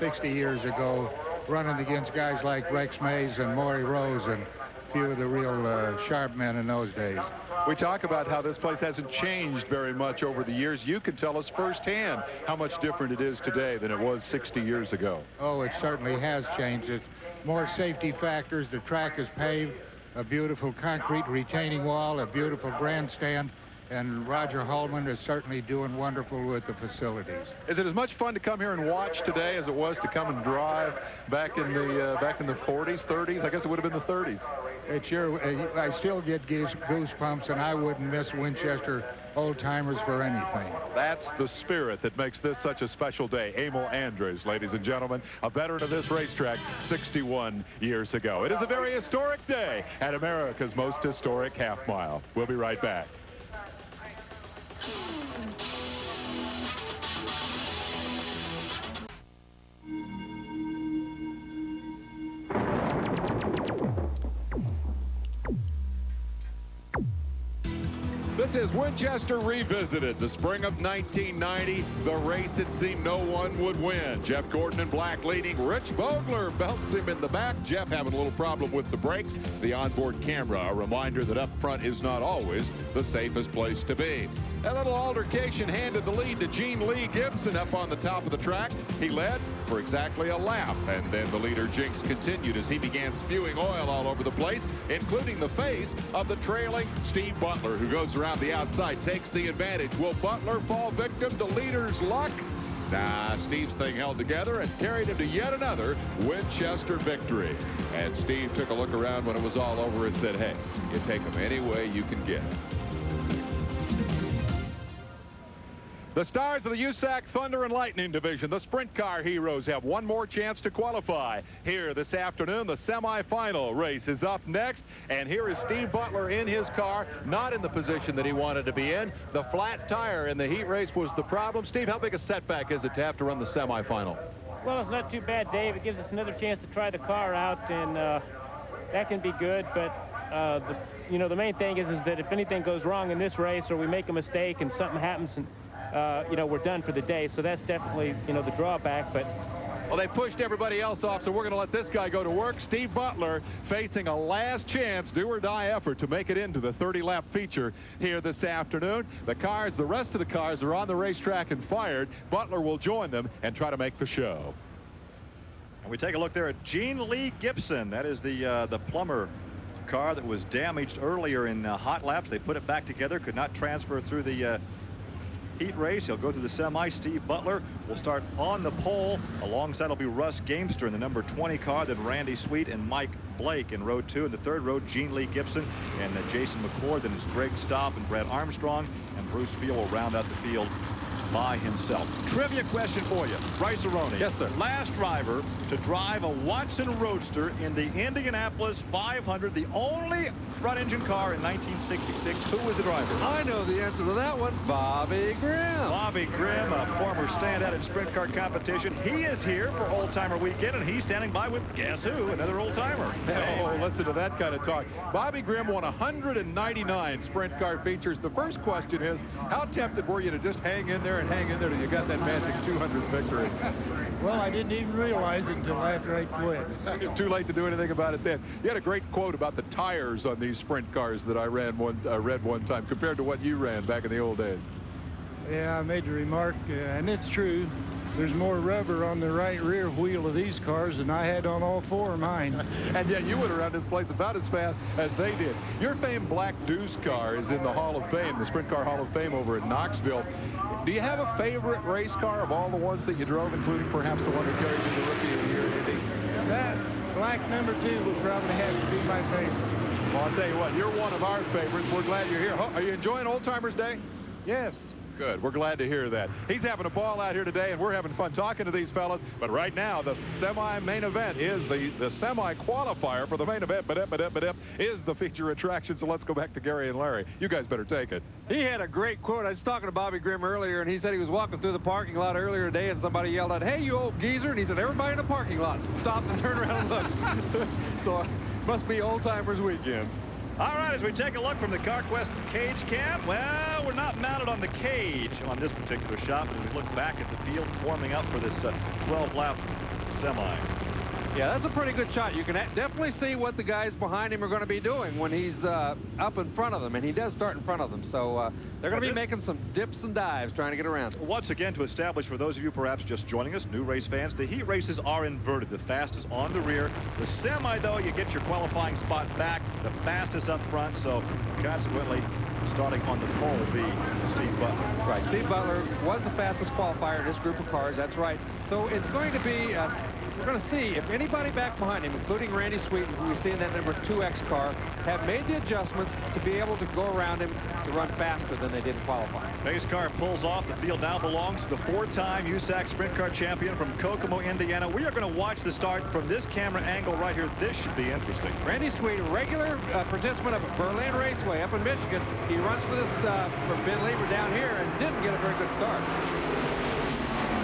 60 years ago, running against guys like Rex Mays and Maury Rose and a few of the real sharp men in those days. We talk about how this place hasn't changed very much over the years. You can tell us firsthand how much different it is today than it was 60 years ago. Oh, it certainly has changed. It's more safety factors. The track is paved, a beautiful concrete retaining wall, a beautiful grandstand, and Roger Hallman is certainly doing wonderful with the facilities. Is it as much fun to come here and watch today as it was to come and drive back in the 40s, 30s? I guess it would have been the 30s. It's sure. I still get goosebumps, and I wouldn't miss Winchester Oldtimers for anything. That's the spirit that makes this such a special day. Emil Andrus, ladies and gentlemen, a veteran of this racetrack 61 years ago. It is a very historic day at America's most historic half mile. We'll be right back. This is Winchester Revisited, the spring of 1990, the race it seemed no one would win. Jeff Gordon in black leading. Rich Vogler belts him in the back. Jeff having a little problem with the brakes. The onboard camera, a reminder that up front is not always the safest place to be. A little altercation handed the lead to Gene Lee Gibson up on the top of the track. He led for exactly a lap, and then the leader Jinx continued as he began spewing oil all over the place, including the face of the trailing Steve Butler, who goes around the outside, takes the advantage. Will Butler fall victim to leader's luck? Nah, Steve's thing held together and carried him to yet another Winchester victory. And Steve took a look around when it was all over and said, hey, you take them any way you can get them. The stars of the USAC Thunder and Lightning division, the Sprint Car heroes, have one more chance to qualify. Here this afternoon, the semifinal race is up next, and here is Steve Butler in his car, not in the position that he wanted to be in. The flat tire in the heat race was the problem. Steve, how big a setback is it to have to run the semifinal? Well, it's not too bad, Dave. It gives us another chance to try the car out, and that can be good, but the main thing is that if anything goes wrong in this race or we make a mistake and something happens and we're done for the day. So that's definitely, the drawback. But well, they pushed everybody else off, so we're going to let this guy go to work. Steve Butler facing a last chance, do-or-die effort to make it into the 30-lap feature here this afternoon. The rest of the cars are on the racetrack and fired. Butler will join them and try to make the show. And we take a look there at Gene Lee Gibson. That is the plumber car that was damaged earlier in hot laps. They put it back together, could not transfer through the heat race. He'll go through the semi. Steve Butler will start on the pole. Alongside will be Russ Gamester in the number 20 car, then Randy Sweet and Mike Blake in row 2. In the third row, Gene Lee Gibson and Jason McCord. Then it's Greg Staub and Brad Armstrong, and Bruce Field will round out the field by himself. Trivia question for you. Bryce Aroni. Yes, sir. Last driver to drive a Watson Roadster in the Indianapolis 500, the only front engine car in 1966. Who was the driver? I know the answer to that one. Bobby Grimm. Bobby Grimm, a former standout in sprint car competition. He is here for Oldtimer Weekend, and he's standing by with, guess who? Another old-timer. Oh, listen to that kind of talk. Bobby Grimm won 199 sprint car features. The first question is, how tempted were you to just hang in there till you got that magic 200 victory? Well, I didn't even realize it until after I quit. Too late to do anything about it then. You had a great quote about the tires on these sprint cars that I read one time compared to what you ran back in the old days. Yeah, I made the remark, and it's true. There's more rubber on the right rear wheel of these cars than I had on all four of mine. And yet you went around this place about as fast as they did. Your famed Black Deuce car is in the Hall of Fame, the Sprint Car Hall of Fame over in Knoxville. Do you have a favorite race car of all the ones that you drove, including perhaps the one that carried you the Rookie of the Year in Indy? That black number 2 would probably have to be my favorite. Well, I'll tell you what, you're one of our favorites. We're glad you're here. Are you enjoying Oldtimers Day? Yes. Good. We're glad to hear that. He's having a ball out here today, and we're having fun talking to these fellas. But right now, the semi-main event is the semi-qualifier for the main event. Is the feature attraction. So let's go back to Gary and Larry. You guys better take it. He had a great quote. I was talking to Bobby Grimm earlier, and he said he was walking through the parking lot earlier today, and somebody yelled out, "Hey, you old geezer!" And he said, "Everybody in the parking lot stopped and turned around and looked." So must be Oldtimers Weekend. All right, as we take a look from the CarQuest cage cam, well, we're not mounted on the cage on this particular shot, but we look back at the field warming up for this 12-lap semi. Yeah, that's a pretty good shot. You can definitely see what the guys behind him are going to be doing when he's up in front of them, and he does start in front of them. So they're going to be making some dips and dives trying to get around. Once again, to establish for those of you perhaps just joining us, new race fans, the heat races are inverted. The fastest on the rear. The semi, though, you get your qualifying spot back. The fastest up front, so consequently, starting on the pole will be Steve Butler. Right, Steve Butler was the fastest qualifier in this group of cars. That's right. So it's going to be... we're going to see if anybody back behind him, including Randy Sweeten, who we see in that number 2X car, have made the adjustments to be able to go around him to run faster than they did in qualifying. Pace car pulls off. The field now belongs to the 4-time USAC Sprint Car champion from Kokomo, Indiana. We are going to watch the start from this camera angle right here. This should be interesting. Randy Sweeten, regular participant of Berlin Raceway up in Michigan. He runs for this for Ben Lever down here and didn't get a very good start.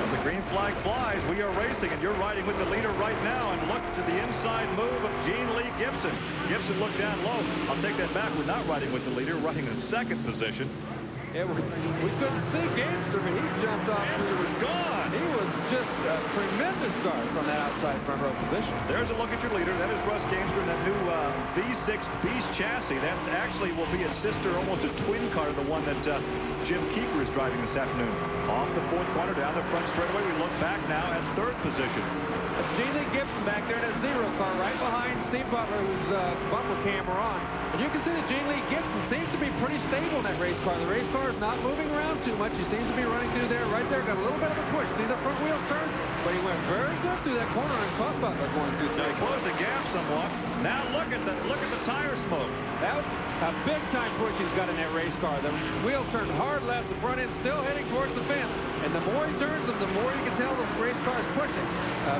The green flag flies. We are racing, and you're riding with the leader right now. And look to the inside move of Gene Lee Gibson. Gibson looked down low. I'll take that back. We're not riding with the leader, riding in second position. Yeah, we couldn't see Gamester, but he jumped off. Gamester was gone. He was just a tremendous start from that outside front row position. There's a look at your leader. That is Russ Gamester in that new V6 Beast chassis. That actually will be a sister, almost a twin car to the one that Jim Keeker is driving this afternoon. Off the fourth corner, down the front straightaway. We look back now at third position. That's Gene Lee Gibson back there in that zero car right behind Steve Butler, whose bumper cam are on. And you can see that Gene Lee Gibson seems to be pretty stable in that race car. The race car is not moving around too much. He seems to be running through there. Right there, got a little bit of a push. See the front wheel turn? But he went very good through that corner and caught Butler going through Now, he closed the gap somewhat. Now look at the tire smoke. That was a big-time push he's got in that race car. The wheel turned hard left, the front end still heading towards the fence. And the more he turns them, the more you can tell the race car is pushing.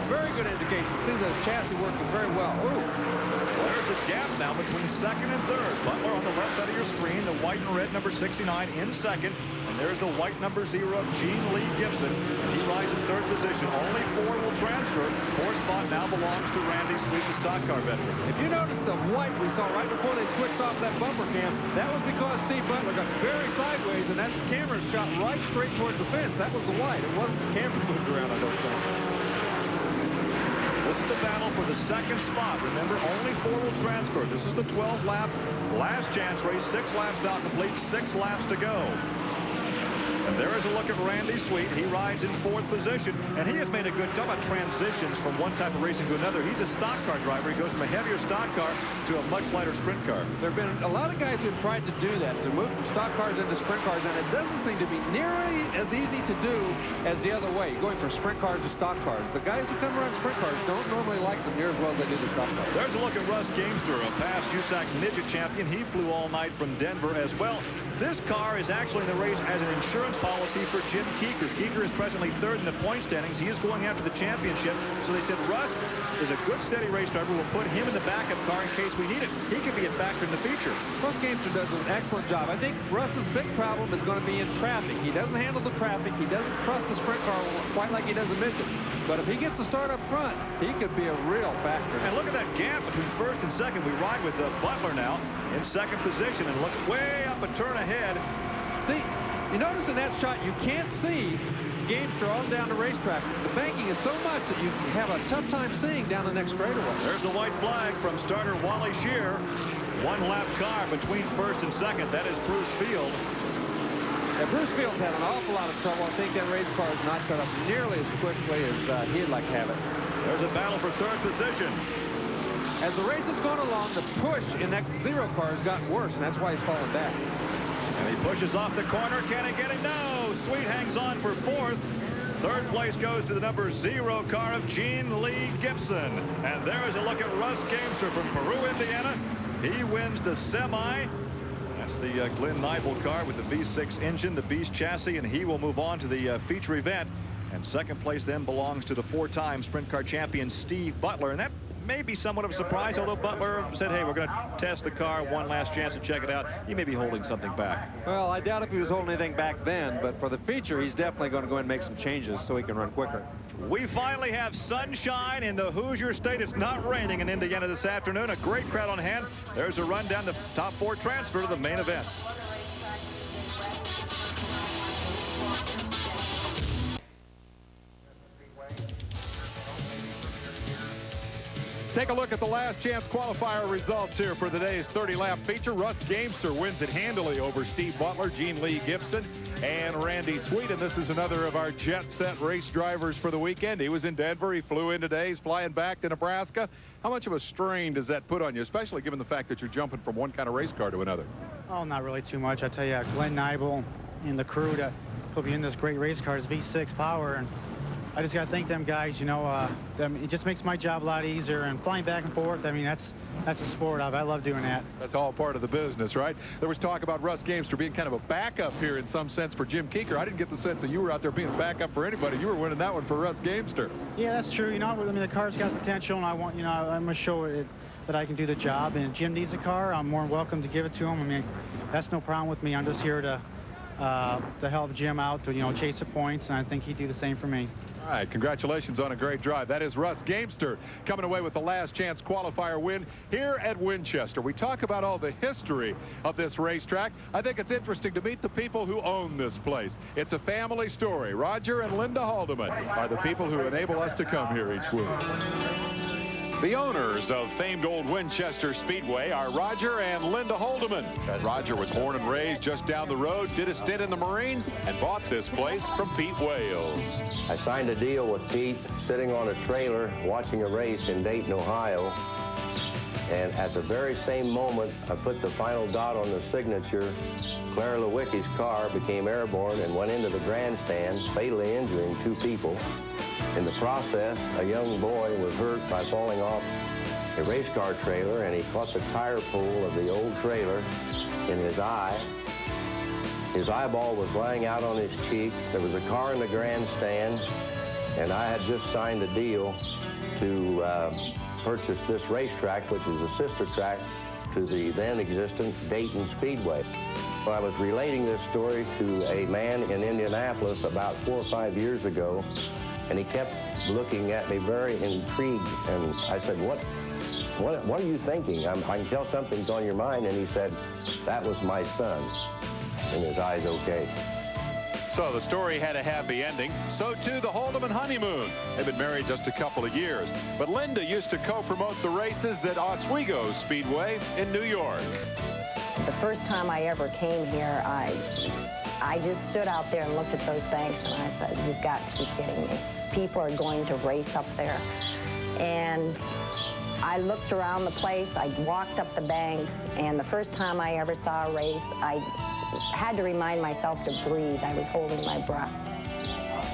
Very good indication. See the chassis working very well. Ooh. Well, there's the gap now between second and third. Butler on the left side of your screen, the white and red number 69 in second. And there's the white number 0 of Gene Lee Gibson. He rides in third position. Only 4 will transfer. Fourth spot now belongs to Randy Sweet, the stock car veteran. If you notice the white we saw right before they switched off that bumper cam, that was because Steve Butler got very sideways, and that camera shot right straight towards the fence. That was the white. It wasn't the camera moved around, I don't think. This is the battle for the second spot. Remember, only 4 will transfer. This is the 12 lap last chance race. 6 laps now complete, 6 laps to go. And there is a look at Randy Sweet. He rides in fourth position, and he has made a good job of transitions from one type of racing to another. He's a stock car driver. He goes from a heavier stock car to a much lighter sprint car. There have been a lot of guys who have tried to do that, to move from stock cars into sprint cars, and it doesn't seem to be nearly as easy to do as the other way, going from sprint cars to stock cars. The guys who come around sprint cars don't normally like them near as well as they do the stock cars. There's a look at Russ Gamester, a past USAC midget champion. He flew all night from Denver as well. This car is actually in the race as an insurance policy for Jim Keeker. Keeker is presently third in the point standings. He is going after the championship. So they said, Russ is a good, steady race driver. We'll put him in the backup car in case we need it. He could be a factor in the feature. Russ Gamester does an excellent job. I think Russ's big problem is going to be in traffic. He doesn't handle the traffic. He doesn't trust the sprint car quite like he does a midget. But if he gets to start up front, he could be a real factor. And look at that gap between first and second. We ride with Butler now in second position, and look way up a turn ahead. See, you notice in that shot, you can't see Gamester all down the racetrack. The banking is so much that you have a tough time seeing down the next straightaway. There's the white flag from starter Wally Shear. One-lap car between first and second. That is Bruce Field. Yeah, Bruce Field's had an awful lot of trouble. I think that race car is not set up nearly as quickly as he'd like to have it. There's a battle for third position. As the race has gone along, the push in that 0 car has gotten worse, and that's why he's falling back. And he pushes off the corner. Can he get it? No! Sweet hangs on for fourth. Third place goes to the number 0 car of Gene Lee Gibson. And there is a look at Russ Gamester from Peru, Indiana. He wins the semi. That's the Glenn Neibel car with the V6 engine, the Beast chassis, and he will move on to the feature event. And second place then belongs to the 4-time sprint car champion Steve Butler. And that may be somewhat of a surprise, although Butler said, hey, we're going to test the car, one last chance to check it out. He may be holding something back. Well, I doubt if he was holding anything back then, but for the feature, he's definitely going to go and make some changes so he can run quicker. We finally have sunshine in the Hoosier State. It's not raining in Indiana this afternoon. A great crowd on hand. There's a run down the top 4 transfer to the main event. Take a look at the last chance qualifier results here for today's 30-lap feature. Russ Gamester wins it handily over Steve Butler, Gene Lee Gibson, and Randy Sweet. And this is another of our jet-set race drivers for the weekend. He was in Denver. He flew in today. He's flying back to Nebraska. How much of a strain does that put on you, especially given the fact that you're jumping from one kind of race car to another? Oh, not really too much. I tell you, Glenn Neibel and the crew that put me in this great race car is V6 power, and I just got to thank them guys. You know, I mean, it just makes my job a lot easier, and flying back and forth, I mean, that's a sport. I love doing that. That's all part of the business, right? There was talk about Russ Gamester being kind of a backup here in some sense for Jim Keeker. I didn't get the sense that you were out there being a backup for anybody. You were winning that one for Russ Gamester. Yeah, that's true. You know, I mean, the car's got potential, and I want, you know, I'm going to show it that I can do the job. And if Jim needs a car, I'm more than welcome to give it to him. I mean, that's no problem with me. I'm just here to help Jim out, to, you know, chase the points, and I think he'd do the same for me. All right, congratulations on a great drive. That is Russ Gamester coming away with the last chance qualifier win here at Winchester. We talk about all the history of this racetrack. I think it's interesting to meet the people who own this place. It's a family story. Roger and Linda Haldeman are the people who enable us to come here each week. The owners of famed old Winchester Speedway are Roger and Linda Haldeman. Roger was born and raised just down the road, did a stint in the Marines, and bought this place from Pete Wales. I signed a deal with Pete sitting on a trailer watching a race in Dayton, Ohio. And at the very same moment I put the final dot on the signature, Claire Lewicki's car became airborne and went into the grandstand, fatally injuring 2 people. In the process, a young boy was hurt by falling off a race car trailer, and he caught the tire pole of the old trailer in his eye. His eyeball was lying out on his cheek. There was a car in the grandstand, and I had just signed a deal to purchase this racetrack, which is a sister track to the then existent Dayton Speedway. Well, I was relating this story to a man in Indianapolis about 4 or 5 years ago, and he kept looking at me very intrigued, and I said, what are you thinking? I can tell something's on your mind. And he said, that was my son, and his eye's okay. So the story had a happy ending. So too the Holdeman honeymoon. They've been married just a couple of years. But Linda used to co-promote the races at Oswego Speedway in New York. The first time I ever came here, I just stood out there and looked at those banks, and I said, you've got to be kidding me. People are going to race up there. And I looked around the place, I walked up the banks, and the first time I ever saw a race, I had to remind myself to breathe. I was holding my breath.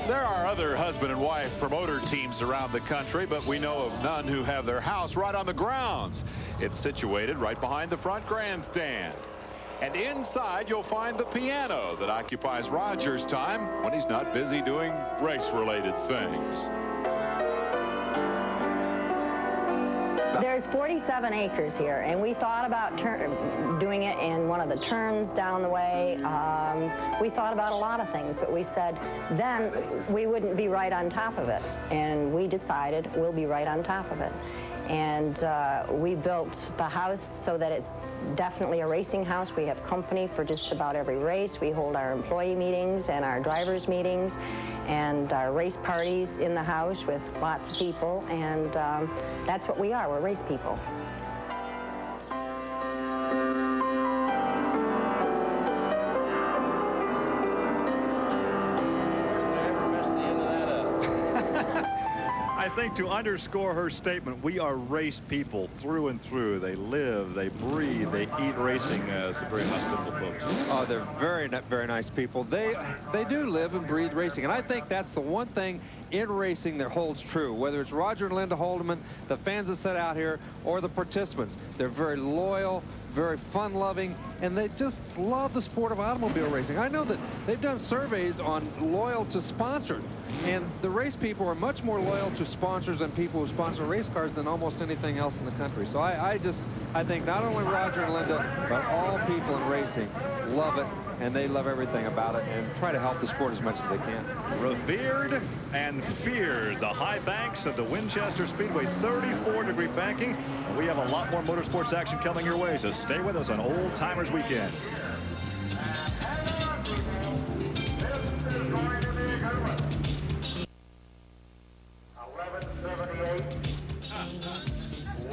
There are other husband and wife promoter teams around the country, but we know of none who have their house right on the grounds. It's situated right behind the front grandstand. And inside, you'll find the piano that occupies Roger's time when he's not busy doing race-related things. There's 47 acres here, and we thought about doing it in one of the turns down the way. We thought about a lot of things, but we said then we wouldn't be right on top of it. And we decided we'll be right on top of it. And we built the house so that it's definitely a racing house. We have company for just about every race. We hold our employee meetings and our drivers meetings and our race parties in the house with lots of people, and that's what we are. We're race people. I think to underscore her statement, we are race people through and through. They live, they breathe, they eat racing. Some very hospitable folks. Oh, they're very nice people. They do live and breathe racing, and I think that's the one thing in racing that holds true. Whether it's Roger and Linda Holdeman, the fans that sit out here, or the participants, they're very loyal, very fun-loving, and they just love the sport of automobile racing. I know that they've done surveys on loyal to sponsors, and the race people are much more loyal to sponsors and people who sponsor race cars than almost anything else in the country. So I think not only Roger and Linda, but all people in racing love it, and they love everything about it and try to help the sport as much as they can. Revered and feared, the high banks of the Winchester Speedway, 34-degree banking. And we have a lot more motorsports action coming your way, so stay with us on Oldtimers Weekend.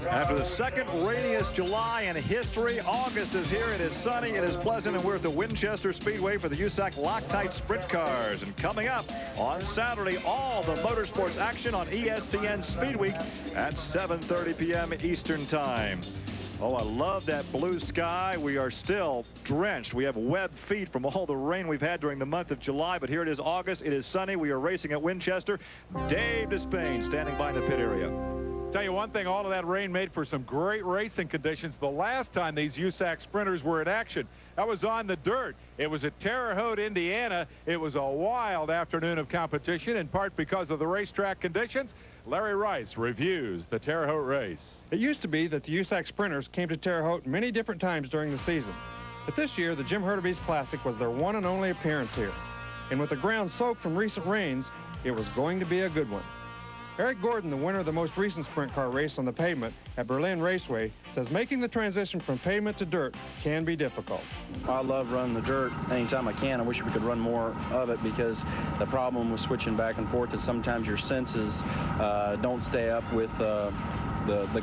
After the second rainiest July in history, August is here. It is sunny, it is pleasant, and we're at the Winchester Speedway for the USAC Loctite Sprint Cars. And coming up on Saturday, all the motorsports action on ESPN Speed Week at 7:30 p.m. Eastern Time. Oh, I love that blue sky. We are still drenched. We have webbed feet from all the rain we've had during the month of July, but here it is August. It is sunny. We are racing at Winchester. Dave Despain standing by in the pit area. Tell you one thing, all of that rain made for some great racing conditions the last time these USAC sprinters were in action. That was on the dirt. It was at Terre Haute, Indiana. It was a wild afternoon of competition, in part because of the racetrack conditions. Larry Rice reviews the Terre Haute race. It used to be that the USAC sprinters came to Terre Haute many different times during the season. But this year, the Jim Hurtubise Classic was their one and only appearance here. And with the ground soaked from recent rains, it was going to be a good one. Eric Gordon, the winner of the most recent sprint car race on the pavement at Berlin Raceway, says making the transition from pavement to dirt can be difficult. I love running the dirt anytime I can. I wish we could run more of it, because the problem with switching back and forth is sometimes your senses don't stay up with the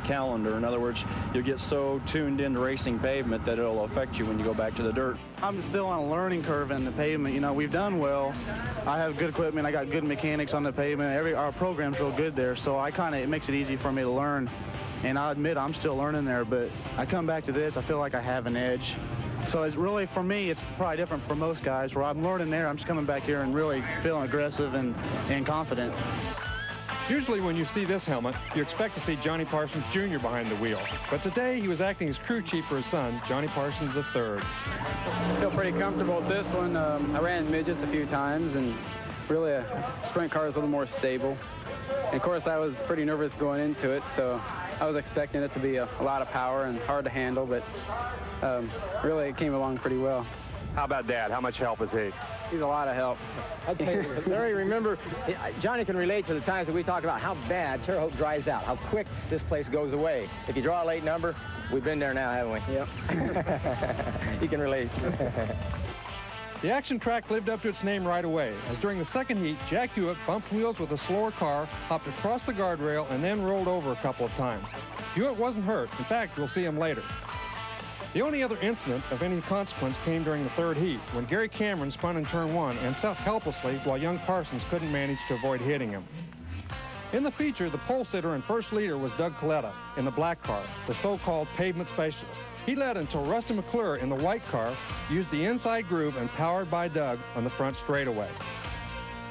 calendar. In other words, you'll get so tuned into racing pavement that it'll affect you when you go back to the dirt. I'm still on a learning curve in the pavement. You know, we've done well. I have good equipment. I got good mechanics on the pavement. Our program's real good there, so it makes it easy for me to learn. And I admit I'm still learning there, but I come back to this, I feel like I have an edge. So it's really, for me, it's probably different from most guys. Where I'm learning there, I'm just coming back here and really feeling aggressive and confident. Usually when you see this helmet, you expect to see Johnny Parsons Jr. behind the wheel. But today he was acting as crew chief for his son, Johnny Parsons III. I feel pretty comfortable with this one. I ran midgets a few times, and really a sprint car is a little more stable. And of course, I was pretty nervous going into it, so I was expecting it to be a lot of power and hard to handle, but really it came along pretty well. How about Dad? How much help is he? He's a lot of help. I'll tell you, Larry, remember, Johnny can relate to the times that we talked about how bad Terre Haute dries out, how quick this place goes away. If you draw a late number, we've been there now, haven't we? Yep. You can relate. The action track lived up to its name right away, as during the second heat, Jack Hewitt bumped wheels with a slower car, hopped across the guardrail, and then rolled over a couple of times. Hewitt wasn't hurt. In fact, we'll see him later. The only other incident of any consequence came during the third heat, when Gary Cameron spun in turn 1 and sat helplessly while young Parsons couldn't manage to avoid hitting him. In the feature, the pole sitter and first leader was Doug Coletta in the black car, the so-called pavement specialist. He led until Rusty McClure in the white car used the inside groove and powered by Doug on the front straightaway.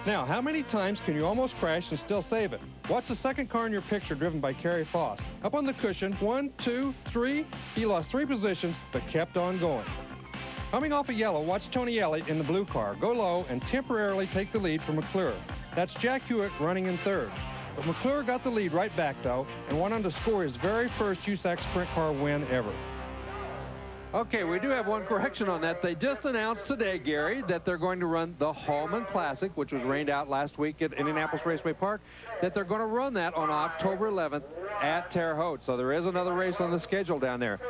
Now, how many times can you almost crash and still save it? Watch the second car in your picture driven by Kerry Foss. Up on the cushion, 1, 2, 3. He lost 3 positions, but kept on going. Coming off a yellow, watch Tony Elliott in the blue car go low and temporarily take the lead from McClure. That's Jack Hewitt running in third. But McClure got the lead right back, though, and went on to score his very first USAC Sprint Car win ever. Okay, we do have one correction on that. They just announced today, Gary, that they're going to run the Hallman Classic, which was rained out last week at Indianapolis Raceway Park, that they're going to run that on October 11th at Terre Haute. So there is another race on the schedule down there.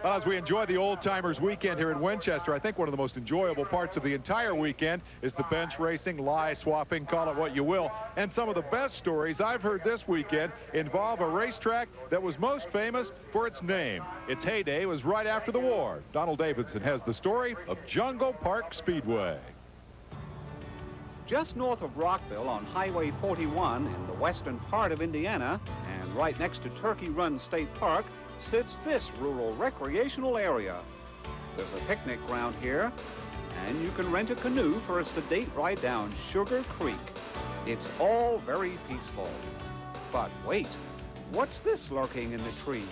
Well, as we enjoy the Oldtimers Weekend here in Winchester, I think one of the most enjoyable parts of the entire weekend is the bench racing, lie swapping, call it what you will. And some of the best stories I've heard this weekend involve a racetrack that was most famous for its name. Its heyday was right after the war. Donald Davidson has the story of Jungle Park Speedway. Just north of Rockville on Highway 41 in the western part of Indiana, and right next to Turkey Run State Park, sits this rural recreational area. There's a picnic ground here, and you can rent a canoe for a sedate ride down Sugar Creek. It's all very peaceful. But wait, what's this lurking in the trees?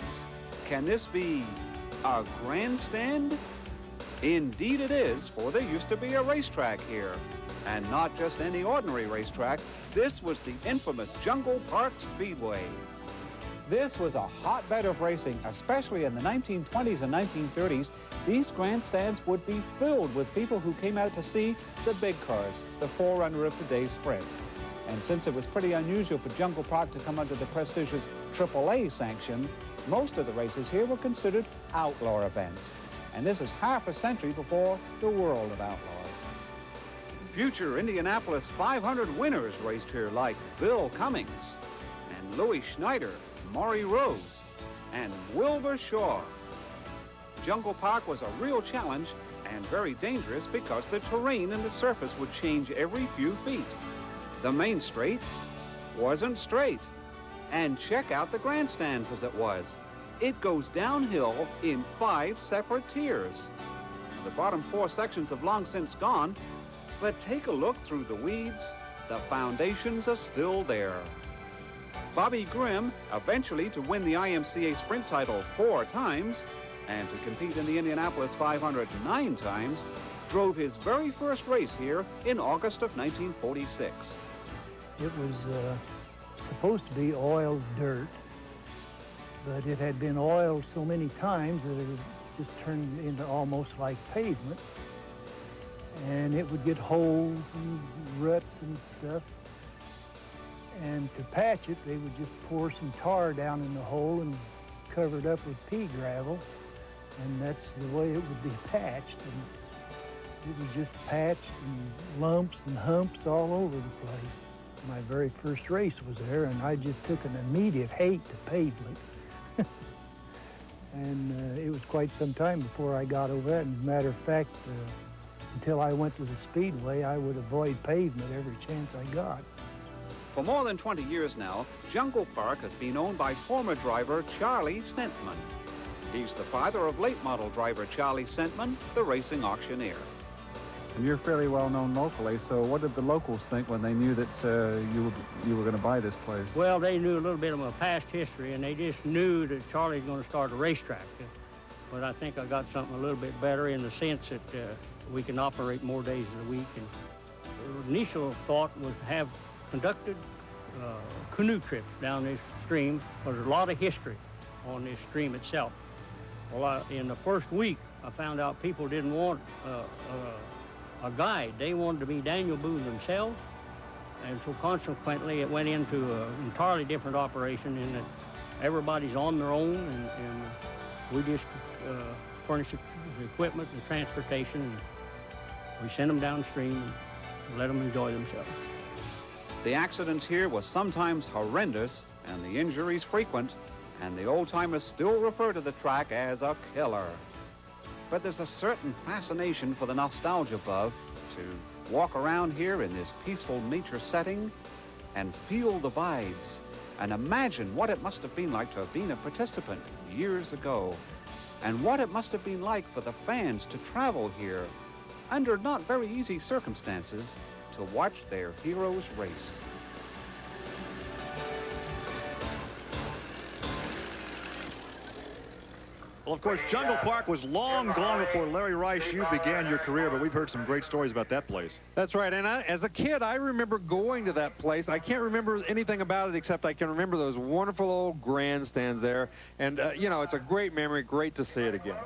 Can this be a grandstand? Indeed it is, for there used to be a racetrack here. And not just any ordinary racetrack. This was the infamous Jungle Park Speedway. This was a hotbed of racing, especially in the 1920s and 1930s. These grandstands would be filled with people who came out to see the big cars, the forerunner of today's sprints. And since it was pretty unusual for Jungle Park to come under the prestigious AAA sanction, most of the races here were considered outlaw events. And this is half a century before the world of outlaws. Future Indianapolis 500 winners raced here, like Bill Cummings and Louis Schneider, Maury Rose, and Wilbur Shaw. Jungle Park was a real challenge and very dangerous because the terrain and the surface would change every few feet. The main straight wasn't straight. And check out the grandstands as it was. It goes downhill in 5 separate tiers. The bottom 4 sections have long since gone, but take a look through the weeds. The foundations are still there. Bobby Grimm, eventually to win the IMCA Sprint title 4 times and to compete in the Indianapolis 500 9 times, drove his very first race here in August of 1946. It was supposed to be oiled dirt, but it had been oiled so many times that it just turned into almost like pavement. And it would get holes and ruts and stuff. And to patch it, they would just pour some tar down in the hole and cover it up with pea gravel. And that's the way it would be patched. And it was just patched and lumps and humps all over the place. My very first race was there, and I just took an immediate hate to pavement. And it was quite some time before I got over that. As a matter of fact, until I went to the Speedway, I would avoid pavement every chance I got. For more than 20 years now, Jungle Park has been owned by former driver Charlie Sentman. He's the father of late model driver Charlie Sentman, the racing auctioneer. You're fairly well known locally, so what did the locals think when they knew that you were going to buy this place? Well, they knew a little bit of my past history, and they just knew that Charlie's going to start a racetrack. But I think I got something a little bit better in the sense that we can operate more days of the week. And the initial thought was to have conducted canoe trips down this stream. There's a lot of history on this stream itself. Well, in the first week, I found out people didn't want a guide. They wanted to be Daniel Boone themselves, and so consequently it went into an entirely different operation in that everybody's on their own, and we just furnish the equipment and transportation, and we send them downstream and let them enjoy themselves. The accidents here were sometimes horrendous and the injuries frequent, and the old-timers still refer to the track as a killer. But there's a certain fascination for the nostalgia buff to walk around here in this peaceful nature setting and feel the vibes and imagine what it must have been like to have been a participant years ago, and what it must have been like for the fans to travel here under not very easy circumstances to watch their heroes race. Well, of course, Jungle Park was long gone before Larry Rice, you began your career, but we've heard some great stories about that place. That's right, and as a kid, I remember going to that place. I can't remember anything about it except I can remember those wonderful old grandstands there, and, you know, it's a great memory, great to see it again.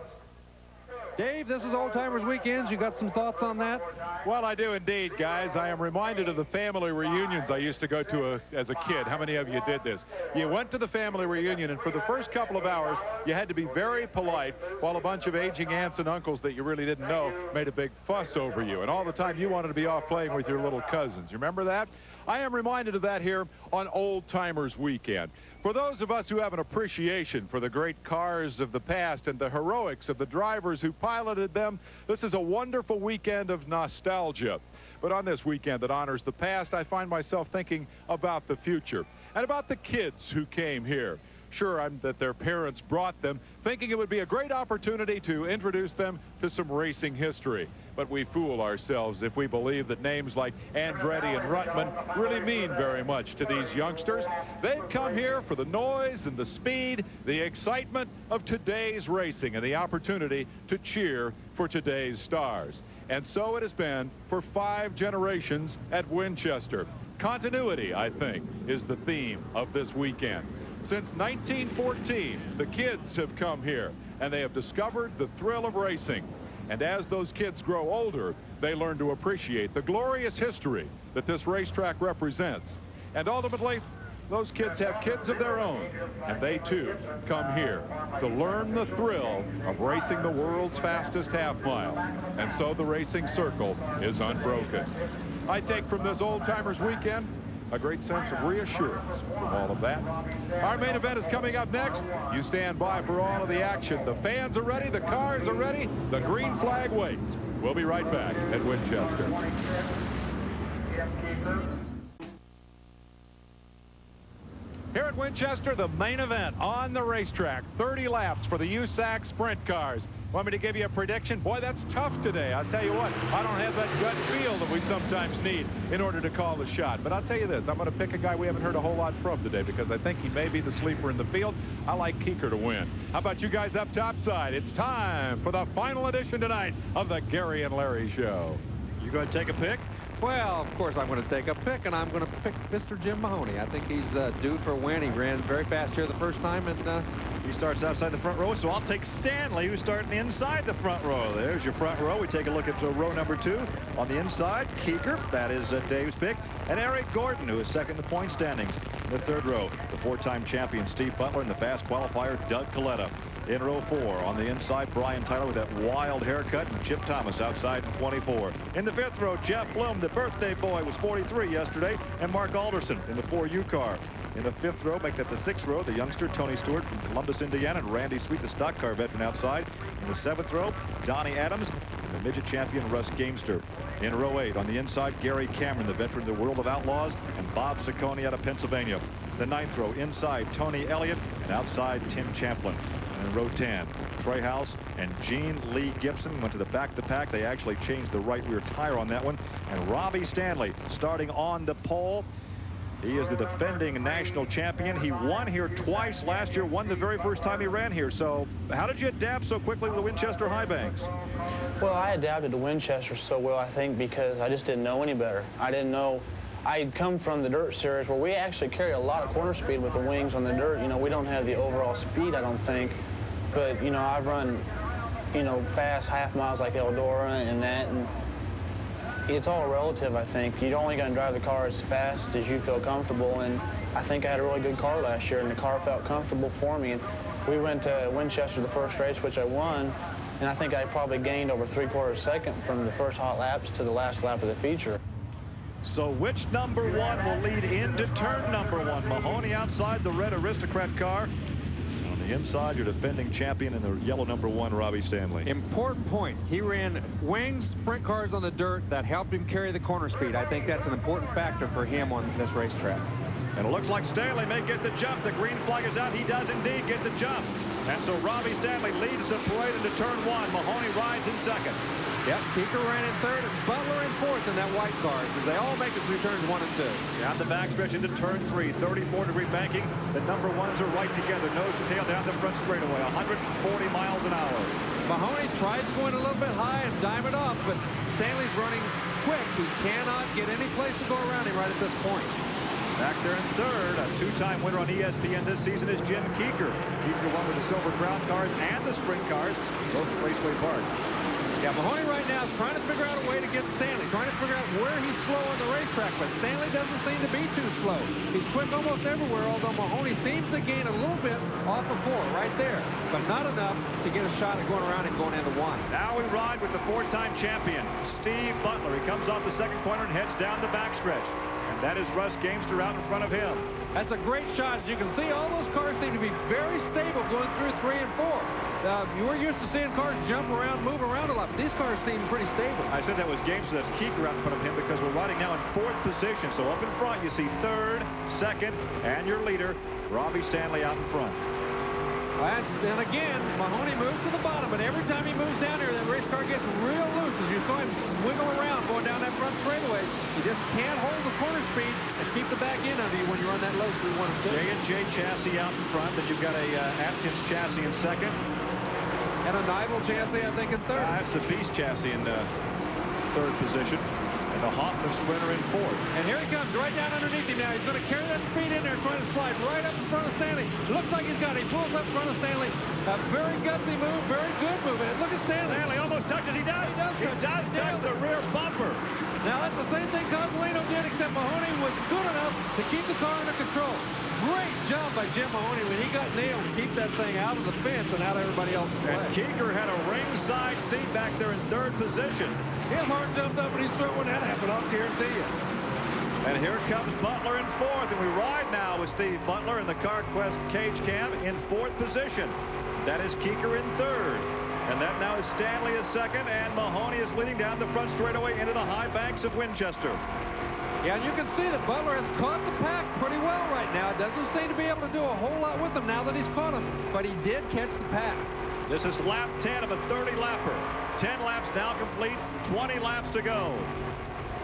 Dave, this is Oldtimers Weekends. You got some thoughts on that? Well, I do indeed, guys. I am reminded of the family reunions I used to go to as a kid. How many of you did this? You went to the family reunion, and for the first couple of hours, you had to be very polite while a bunch of aging aunts and uncles that you really didn't know made a big fuss over you. And all the time, you wanted to be off playing with your little cousins. You remember that? I am reminded of that here on Oldtimers Weekend. For those of us who have an appreciation for the great cars of the past and the heroics of the drivers who piloted them, this is a wonderful weekend of nostalgia. But on this weekend that honors the past, I find myself thinking about the future and about the kids who came here. Sure, that their parents brought them, thinking it would be a great opportunity to introduce them to some racing history. But we fool ourselves if we believe that names like Andretti and Ruttman really mean very much to these youngsters. They've come here for the noise and the speed, the excitement of today's racing, and the opportunity to cheer for today's stars. And so it has been for 5 generations at Winchester. Continuity, I think, is the theme of this weekend. Since 1914, the kids have come here, and they have discovered the thrill of racing. And as those kids grow older, they learn to appreciate the glorious history that this racetrack represents. And ultimately, those kids have kids of their own, and they too come here to learn the thrill of racing the world's fastest half mile. And so the racing circle is unbroken. I take from this Oldtimers Weekend a great sense of reassurance from all of that. Our main event is coming up next. You stand by for all of the action. The fans are ready, the cars are ready, the green flag waits. We'll be right back at Winchester. Here at Winchester, the main event on the racetrack. 30 laps for the USAC Sprint Cars. Want me to give you a prediction? Boy, that's tough today. I'll tell you what, I don't have that gut feel that we sometimes need in order to call the shot. But I'll tell you this, I'm going to pick a guy we haven't heard a whole lot from today because I think he may be the sleeper in the field. I like Keeker to win. How about you guys up top side? It's time for the final edition tonight of the Gary and Larry Show. You going to take a pick? Well, of course I'm going to take a pick, and I'm going to pick Mr. Jim Mahoney. I think he's due for a win. He ran very fast here the first time, and he starts outside the front row, so I'll take Stanley, who's starting inside the front row. There's your front row. We take a look at row number 2. On the inside, Keeker, that is Dave's pick, and Eric Gordon, who is second in the point standings. In the third row, the 4-time champion Steve Butler and the fast qualifier Doug Coletta. In row 4, on the inside, Brian Tyler with that wild haircut, and Chip Thomas outside in 24. In the 5th row, Jeff Bloom, the birthday boy, was 43 yesterday, and Mark Alderson in the 4U car. In the 5th row, make that the 6th row, the youngster Tony Stewart from Columbus, Indiana, and Randy Sweet, the stock car veteran outside. In the 7th row, Donnie Adams, and the midget champion Russ Gamester. In row 8, on the inside, Gary Cameron, the veteran of the World of Outlaws, and Bob Ciccone out of Pennsylvania. The 9th row, inside, Tony Elliott, and outside, Tim Champlin. And in row 10, Trehouse and Gene Lee Gibson went to the back-to-pack. They actually changed the right rear tire on that one. And Robbie Stanley starting on the pole. He is the defending national champion. He won here twice last year, won the very first time he ran here. So how did you adapt so quickly to the Winchester High Banks? Well, I adapted to Winchester so well, I think, because I just didn't know any better. I didn't know. I had come from the dirt series where we actually carry a lot of corner speed with the wings on the dirt. You know, we don't have the overall speed, I don't think. But, you know, I've run, you know, fast half miles like Eldora and that. And it's all relative, I think. You're only going to drive the car as fast as you feel comfortable, and I think I had a really good car last year, and the car felt comfortable for me. And we went to Winchester the first race, which I won, and I think I probably gained over 3/4 second from the first hot laps to the last lap of the feature. So which number one will lead into turn number one? Mahoney outside the red Aristocrat car. On the inside, your defending champion in the yellow number one, Robbie Stanley. Important point. He ran wings, sprint cars on the dirt. That helped him carry the corner speed. I think that's an important factor for him on this racetrack. And it looks like Stanley may get the jump. The green flag is out. He does indeed get the jump. And so Robbie Stanley leads the parade into turn one. Mahoney rides in second. Yep, Keeker ran in third and Butler in fourth in that white car, because they all make it through turns 1 and 2. Down the backstretch into turn 3, 34-degree banking. The number ones are right together, nose to tail down the front straightaway, 140 miles an hour. Mahoney tries to go in a little bit high and dime it off, but Stanley's running quick. He cannot get any place to go around him right at this point. Back there in third, a two-time winner on ESPN this season is Jim Keeker. Keeker won with the Silver Crown cars and the sprint cars, both at Raceway Park. Yeah, Mahoney right now is trying to figure out a way to get Stanley, trying to figure out where he's slow on the racetrack, but Stanley doesn't seem to be too slow. He's quick almost everywhere, although Mahoney seems to gain a little bit off of 4 right there, but not enough to get a shot at going around and going into 1. Now we ride with the 4-time champion, Steve Butler. He comes off the second corner and heads down the backstretch. And that is Russ Gamester out in front of him. That's a great shot. As you can see, all those cars seem to be very stable going through 3 and 4. You were used to seeing cars jump around, move around a lot, but these cars seem pretty stable. I said that was Gamester. That's Keeker out in front of him because we're riding now in 4th position. So up in front, you see 3rd, 2nd, and your leader, Robbie Stanley, out in front. And again, Mahoney moves to the bottom, but every time he moves down here, that race car gets real loose. As you saw him wiggle around going down that front straightaway, he just can't hold the corner speed and keep the back end under you when you run that low through 1 and 2. J&J chassis out in front, then you've got a Atkins chassis in second. And a Nival chassis, I think, in third. That's the Beast chassis in third position. And the Hoffman Sprinter in fourth. And here he comes right down underneath him now. He's going to carry that speed in there and trying to slide right up in front of Stanley. Looks like he's got it. He pulls up in front of Stanley. A very gutsy move, very good move. And look at Stanley. Stanley almost touches. He does. He does touch the rear bumper. Now that's the same thing Cozzolino did, except Mahoney was good enough to keep the car under control. Great job by Jim Mahoney when he got nailed to keep that thing out of the fence and out of everybody else's way. And Keeker had a ringside seat back there in third position. His heart jumped up and he's through when that happened, I'll guarantee you. And here comes Butler in fourth, and we ride now with Steve Butler in the CarQuest Cage Cam in 4th position. That is Keeker in third. And that now is Stanley in second, and Mahoney is leading down the front straightaway into the high banks of Winchester. Yeah, and you can see that Butler has caught the pack pretty well right now. Doesn't seem to be able to do a whole lot with them now that he's caught them, but he did catch the pack. This is lap 10 of a 30-lapper. 10 laps now complete, 20 laps to go.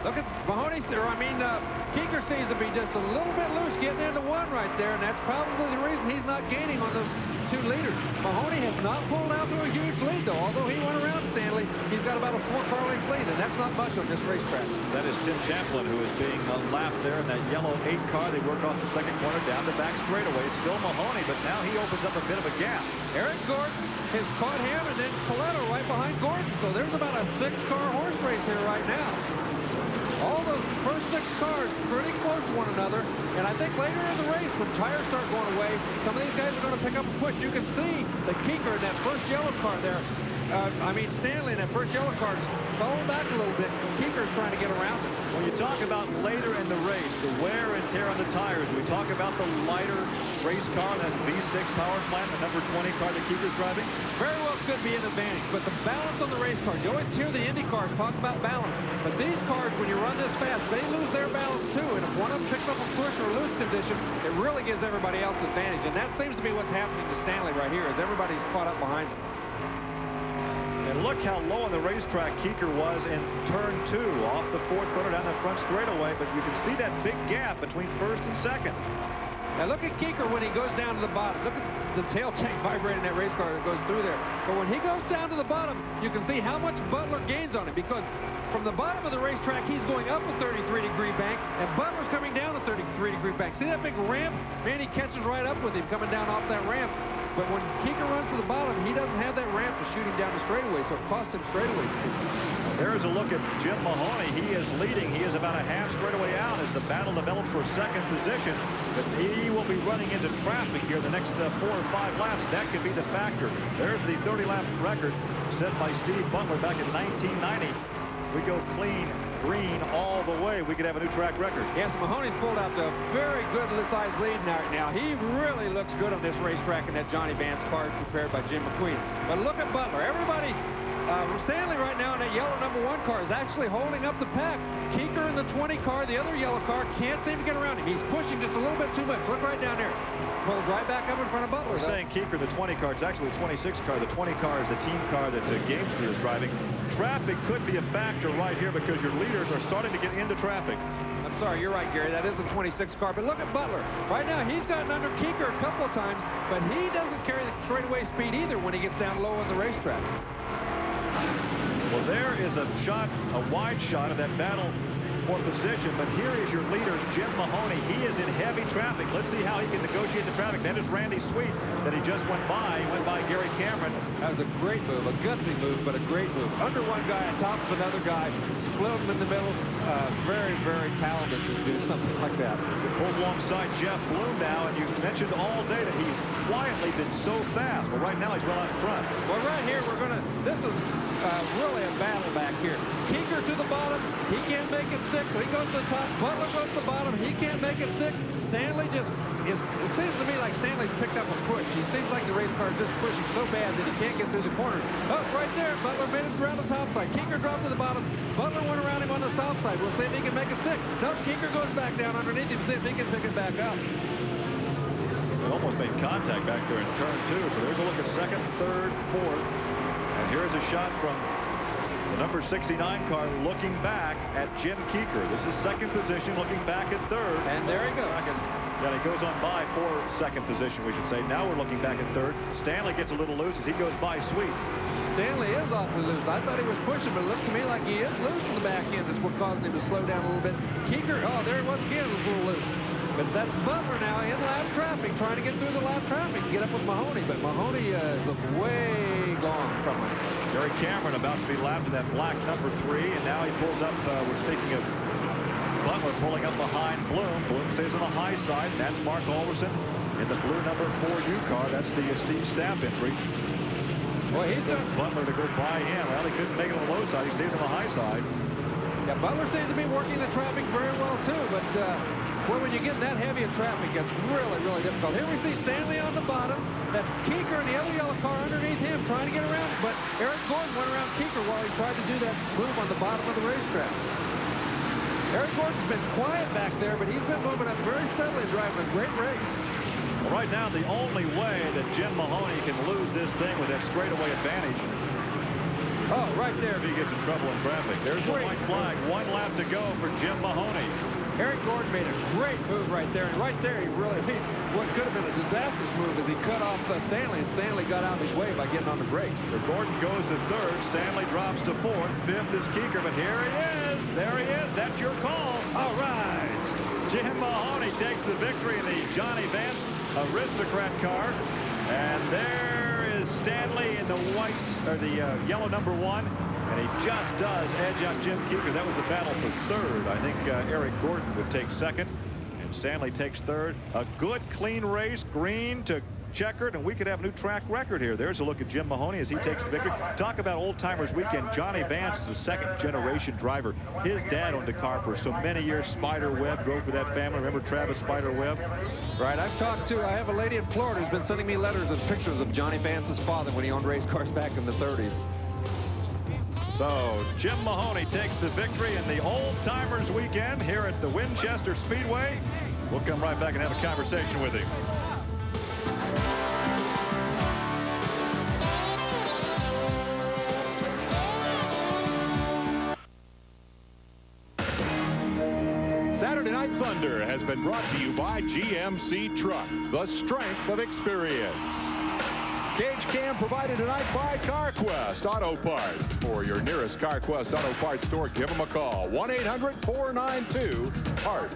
Look at Mahoney, Keeker seems to be just a little bit loose getting into 1 right there, and that's probably the reason he's not gaining on those 2 leaders. Mahoney has not pulled out to a huge lead, though. Although he went around Stanley, he's got about a 4-car length lead, and that's not much on this racetrack. That is Tim Champlin, who is being lapped there in that yellow 8 car. They work off the second corner down the back straightaway. It's still Mahoney, but now he opens up a bit of a gap. Eric Gordon has caught him, and then Coletto right behind Gordon. So there's about a 6-car horse race here right now. All those first 6 cars pretty close to one another, and I think later in the race, when tires start going away, some of these guys are going to pick up a push. You can see the Keeker in that first yellow car there. Stanley in that first yellow car fell back a little bit. Keeker's trying to get around it. When you talk about later in the race, the wear and tear on the tires, we talk about the lighter race car, that V6 power plant, the number 20 car that Keeker's driving. Very well could be an advantage, but the balance on the race cars, you always hear the Indy cars talk about balance, but these cars, when you run this fast, they lose their balance too, and if one of them picks up a push or loose condition, it really gives everybody else an advantage, and that seems to be what's happening to Stanley right here, as everybody's caught up behind him. And look how low on the racetrack Keeker was in turn 2, off the 4th corner down that front straightaway, but you can see that big gap between first and second. Now look at Keeker when he goes down to the bottom. Look at the tail tank vibrating that race car that goes through there. But when he goes down to the bottom, you can see how much Butler gains on it, because from the bottom of the racetrack, he's going up a 33-degree bank, and Butler's coming down a 33-degree bank. See that big ramp? Man, he catches right up with him coming down off that ramp. But when Keeker runs to the bottom, he doesn't have that ramp to shoot him down the straightaway, so it costs him straightaway speed. There's a look at Jim Mahoney. He is leading. He is about a half straightaway out as the battle develops for second position. But he will be running into traffic here the next 4 or 5 laps. That could be the factor. There's the 30-lap record set by Steve Butler back in 1990. We go clean, green all the way. We could have a new track record. Yes, Mahoney's pulled out a very good sized lead now. He really looks good on this racetrack in that Johnny Vance car prepared by Jim McQueen. But look at Butler. Everybody, Stanley right now in that yellow number 1 car is actually holding up the pack. Keeker in the 20 car, the other yellow car, can't seem to get around him. He's pushing just a little bit too much. Look right down there. Pulls right back up in front of Butler. We're saying Keeker, the 20 car. It's actually the 26 car. The 20 car is the team car that Gamester is driving. Traffic could be a factor right here because your leaders are starting to get into traffic. I'm sorry, you're right, Gary. That is the 26 car. But look at Butler. Right now, he's gotten under Keeker a couple of times, but he doesn't carry the straightaway speed either when he gets down low on the racetrack. Well, there is a shot, a wide shot of that battle for position, but here is your leader, Jim Mahoney. He is in heavy traffic. Let's see how he can negotiate the traffic. That is Randy Sweet that he just went by. He went by Gary Cameron. That was a great move, a gutsy move, but a great move. Under one guy, on top of another guy, split him in the middle. Very, very talented to do something like that. Pulls alongside Jeff Bloom now, and you mentioned all day that he's quietly been so fast. But right now, he's well out in front. Well, right here, this is really a battle back here. Keeker to the bottom. He can't make it stick, so he goes to the top. Butler goes to the bottom. He can't make it stick. Stanley just is, it seems to me like Stanley's picked up a push. He seems like the race car is just pushing so bad that he can't get through the corner. Oh, it's right there. Butler made it around the top side. Keeker dropped to the bottom. Butler went around him on the top side. We'll see if he can make it stick. No, Keeker goes back down underneath him, see if he can pick it back up. They almost made contact back there in turn 2. So there's a look at second, third, fourth. And here's a shot from the number 69 car looking back at Jim Keeker. This is second position, looking back at third. And there he goes. Yeah, he goes on by for second position, we should say. Now we're looking back at third. Stanley gets a little loose as he goes by Sweet. Stanley is awfully loose. I thought he was pushing, but it looked to me like he is loose in the back end. That's what caused him to slow down a little bit. Keeker, oh, there it was again. It was a little loose. But that's Butler now in lap traffic, trying to get through the lap traffic to get up with Mahoney. But Mahoney is way gone from him. Gary Cameron about to be lapped in that black number 3, and now he pulls up. We're speaking of Butler pulling up behind Bloom. Bloom stays on the high side. That's Mark Alderson in the blue number 4U car. That's the Steve Stapp entry. Well, he's doing Butler to go by him. Well, he couldn't make it on the low side. He stays on the high side. Yeah, Butler seems to be working the traffic very well too, but well, when you get that heavy of traffic, it's really, really difficult. Here we see Stanley on the bottom. That's Keeker and the other yellow car underneath him trying to get around it. But Eric Gordon went around Keeker while he tried to do that move on the bottom of the racetrack. Eric Gordon's been quiet back there, but he's been moving up very steadily and driving a great race. Well, right now, the only way that Jim Mahoney can lose this thing with that straightaway advantage. Oh, right there. If he gets in trouble in traffic. There's the white flag. 1 lap to go for Jim Mahoney. Eric Gordon made a great move right there, and right there he really made what could have been a disastrous move as he cut off Stanley, and Stanley got out of his way by getting on the brakes. So Gordon goes to third, Stanley drops to fourth, fifth is Keeker, but here he is, there he is, that's your call. All right, Jim Mahoney takes the victory in the Johnny Vance Aristocrat car, and there is Stanley in the white, or the yellow number 1. And he just does edge out Jim Keeker. That was the battle for third. I think Eric Gordon would take second, and Stanley takes third. A good, clean race, green to checkered, and we could have a new track record here. There's a look at Jim Mahoney as he takes the victory. Talk about Oldtimers Weekend. Johnny Vance is a second-generation driver. His dad owned a car for so many years. Spider Webb drove for that family. Remember Travis Spider Webb? Right. I have a lady in Florida who's been sending me letters and pictures of Johnny Vance's father when he owned race cars back in the 30s. So Jim Mahoney takes the victory in the Oldtimers Weekend here at the Winchester Speedway. We'll come right back and have a conversation with him. Midnight Thunder has been brought to you by GMC Truck, the strength of experience. Cage Cam provided tonight by CarQuest Auto Parts. For your nearest CarQuest Auto Parts store, give them a call. 1-800-492-HEART.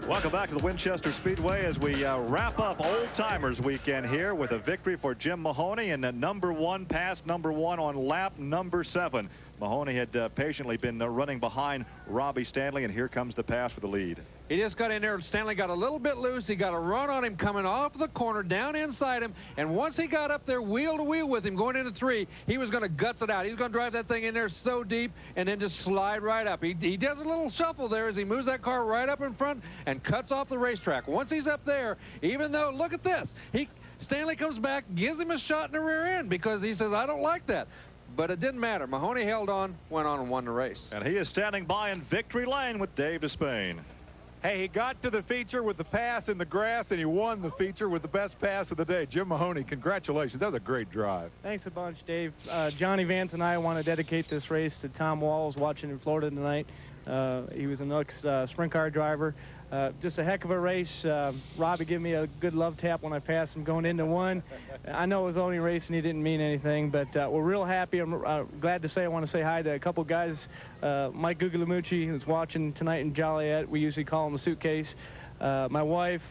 Welcome back to the Winchester Speedway as we wrap up Oldtimers Weekend here with a victory for Jim Mahoney and number 1 past number 1 on lap number 7. Mahoney had patiently been running behind Robbie Stanley, and here comes the pass for the lead. He just got in there. Stanley got a little bit loose. He got a run on him coming off the corner, down inside him. And once he got up there wheel to wheel with him going into 3, he was going to guts it out. He was going to drive that thing in there so deep and then just slide right up. He does a little shuffle there as he moves that car right up in front and cuts off the racetrack. Once he's up there, even though, look at this, Stanley comes back, gives him a shot in the rear end because he says, I don't like that. But it didn't matter. Mahoney held on, went on and won the race. And he is standing by in victory lane with Dave Despain. Hey, he got to the feature with the pass in the grass, and he won the feature with the best pass of the day. Jim Mahoney, congratulations. That was a great drive. Thanks a bunch, Dave. Johnny Vance and I want to dedicate this race to Tom Walls watching in Florida tonight. He was a Nooks sprint car driver. Just a heck of a race. Robbie gave me a good love tap when I passed him going into 1. I know it was only a race and he didn't mean anything, but we're real happy. I'm glad to say I want to say hi to a couple guys. Mike Guglielmucci, who's watching tonight in Joliet. We usually call him a suitcase. My wife,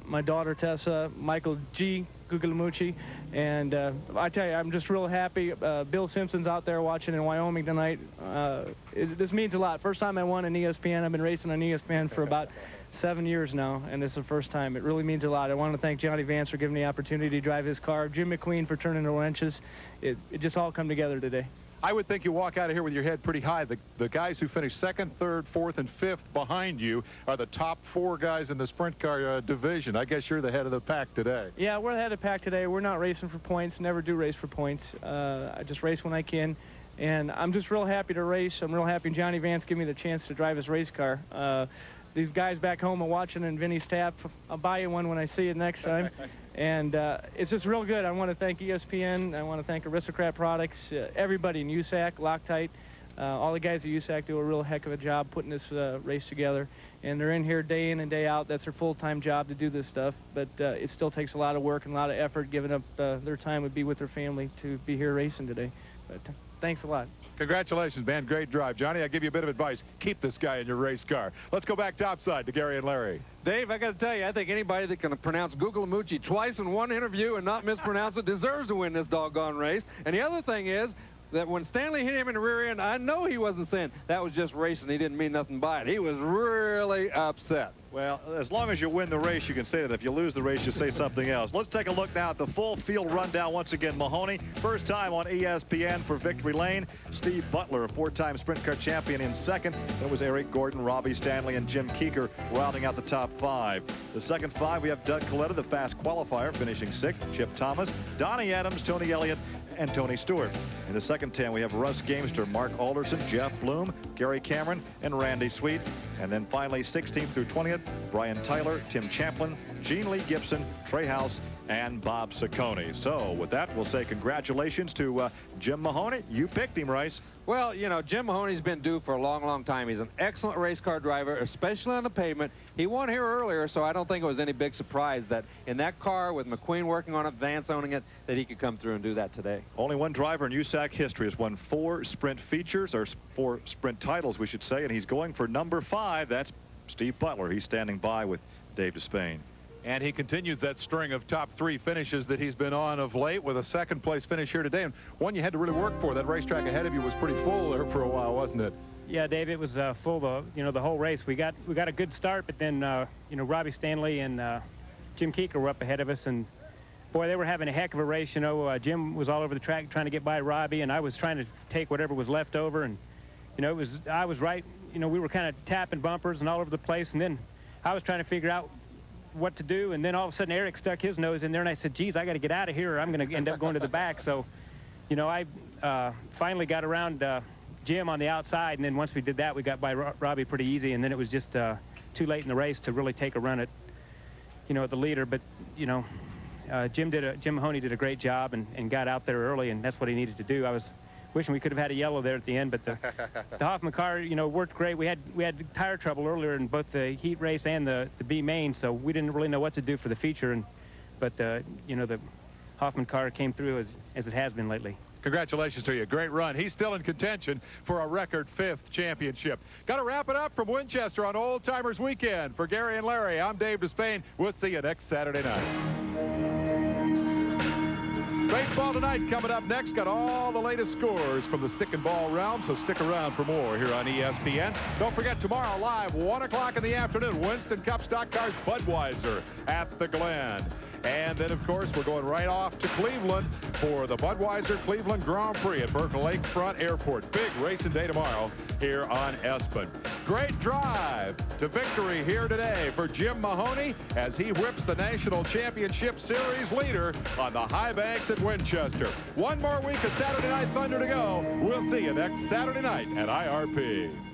my daughter Tessa, Michael G. Guglielmucci, and I tell you, I'm just real happy. Bill Simpson's out there watching in Wyoming tonight. This means a lot. First time I won an ESPN. I've been racing on ESPN for about 7 years now, and this is the first time. It really means a lot. I want to thank Johnny Vance for giving me the opportunity to drive his car, Jim McQueen for turning the wrenches. It just all come together today. I would think you walk out of here with your head pretty high. The guys who finished 2nd, 3rd, 4th, and 5th behind you are the top 4 guys in the sprint car division. I guess you're the head of the pack today. Yeah, we're the head of the pack today. We're not racing for points, never do race for points. I just race when I can, and I'm just real happy to race. I'm real happy Johnny Vance gave me the chance to drive his race car. These guys back home are watching in Vinny's tap. I'll buy you one when I see you next time. And it's just real good. I want to thank ESPN. I want to thank Aristocrat Products, everybody in USAC, Loctite. All the guys at USAC do a real heck of a job putting this race together. And they're in here day in and day out. That's their full-time job to do this stuff. But it still takes a lot of work and a lot of effort, giving up their time would be with their family to be here racing today. But thanks a lot. Congratulations, man. Great drive. Johnny, I give you a bit of advice. Keep this guy in your race car. Let's go back topside to Gary and Larry. Dave, I got to tell you, I think anybody that can pronounce Guglielmucci twice in one interview and not mispronounce it deserves to win this doggone race. And the other thing is that when Stanley hit him in the rear end, I know he wasn't saying that was just racing. He didn't mean nothing by it. He was really upset. Well, as long as you win the race, you can say that. If you lose the race, you say something else. Let's take a look now at the full field rundown once again. Mahoney, first time on ESPN for victory lane. Steve Butler, a 4-time sprint car champion, in 2nd. Then it was Eric Gordon, Robbie Stanley, and Jim Keeker rounding out the top 5. The second 5, we have Doug Coletta, the fast qualifier, finishing 6th. Chip Thomas, Donnie Adams, Tony Elliott, and Tony Stewart. In the second 10, we have Russ Gamester, Mark Alderson, Jeff Bloom, Gary Cameron, and Randy Sweet. And then finally, 16th through 20th, Brian Tyler, Tim Champlin, Gene Lee Gibson, Trey House, and Bob Ciccone. So with that, we'll say congratulations to Jim Mahoney. You picked him, Rice. Well, you know, Jim Mahoney's been due for a long, long time. He's an excellent race car driver, especially on the pavement. He won here earlier, so I don't think it was any big surprise that in that car with McQueen working on it, Vance owning it, that he could come through and do that today. Only one driver in USAC history has won 4 sprint features, or 4 sprint titles, we should say, and he's going for number 5. That's Steve Butler. He's standing by with Dave Despain. And he continues that string of top 3 finishes that he's been on of late with a 2nd place finish here today, and one you had to really work for. That racetrack ahead of you was pretty full there for a while, wasn't it? Yeah, Dave, it was full, the whole race. We got a good start, but then, Robbie Stanley and Jim Keeker were up ahead of us, and boy, they were having a heck of a race. Jim was all over the track trying to get by Robbie, and I was trying to take whatever was left over, and, I was right. We were kind of tapping bumpers and all over the place, and then I was trying to figure out what to do, and then all of a sudden Eric stuck his nose in there, and I said, geez, I got to get out of here or I'm going to end up going to the back. So, I finally got around Jim on the outside, and then once we did that, we got by Robbie pretty easy, and then it was just too late in the race to really take a run at the leader. But Jim Mahoney did a great job and got out there early, and that's what he needed to do. I was wishing we could have had a yellow there at the end, but the Hoffman car, you know, worked great. We had tire trouble earlier in both the heat race and the B main, so we didn't really know what to do for the feature. But you know, the Hoffman car came through as it has been lately. Congratulations to you. Great run. He's still in contention for a record 5th championship. Got to wrap it up from Winchester on Oldtimers Weekend. For Gary and Larry, I'm Dave Despain. We'll see you next Saturday night. Baseball tonight coming up next. Got all the latest scores from the stick and ball realm, so stick around for more here on ESPN. Don't forget, tomorrow live, 1 o'clock in the afternoon, Winston Cup Stock Cars Budweiser at the Glen. And then, of course, we're going right off to Cleveland for the Budweiser Cleveland Grand Prix at Burke Lakefront Airport. Big racing day tomorrow here on ESPN. Great drive to victory here today for Jim Mahoney as he whips the National Championship Series leader on the high banks at Winchester. One more week of Saturday Night Thunder to go. We'll see you next Saturday night at IRP.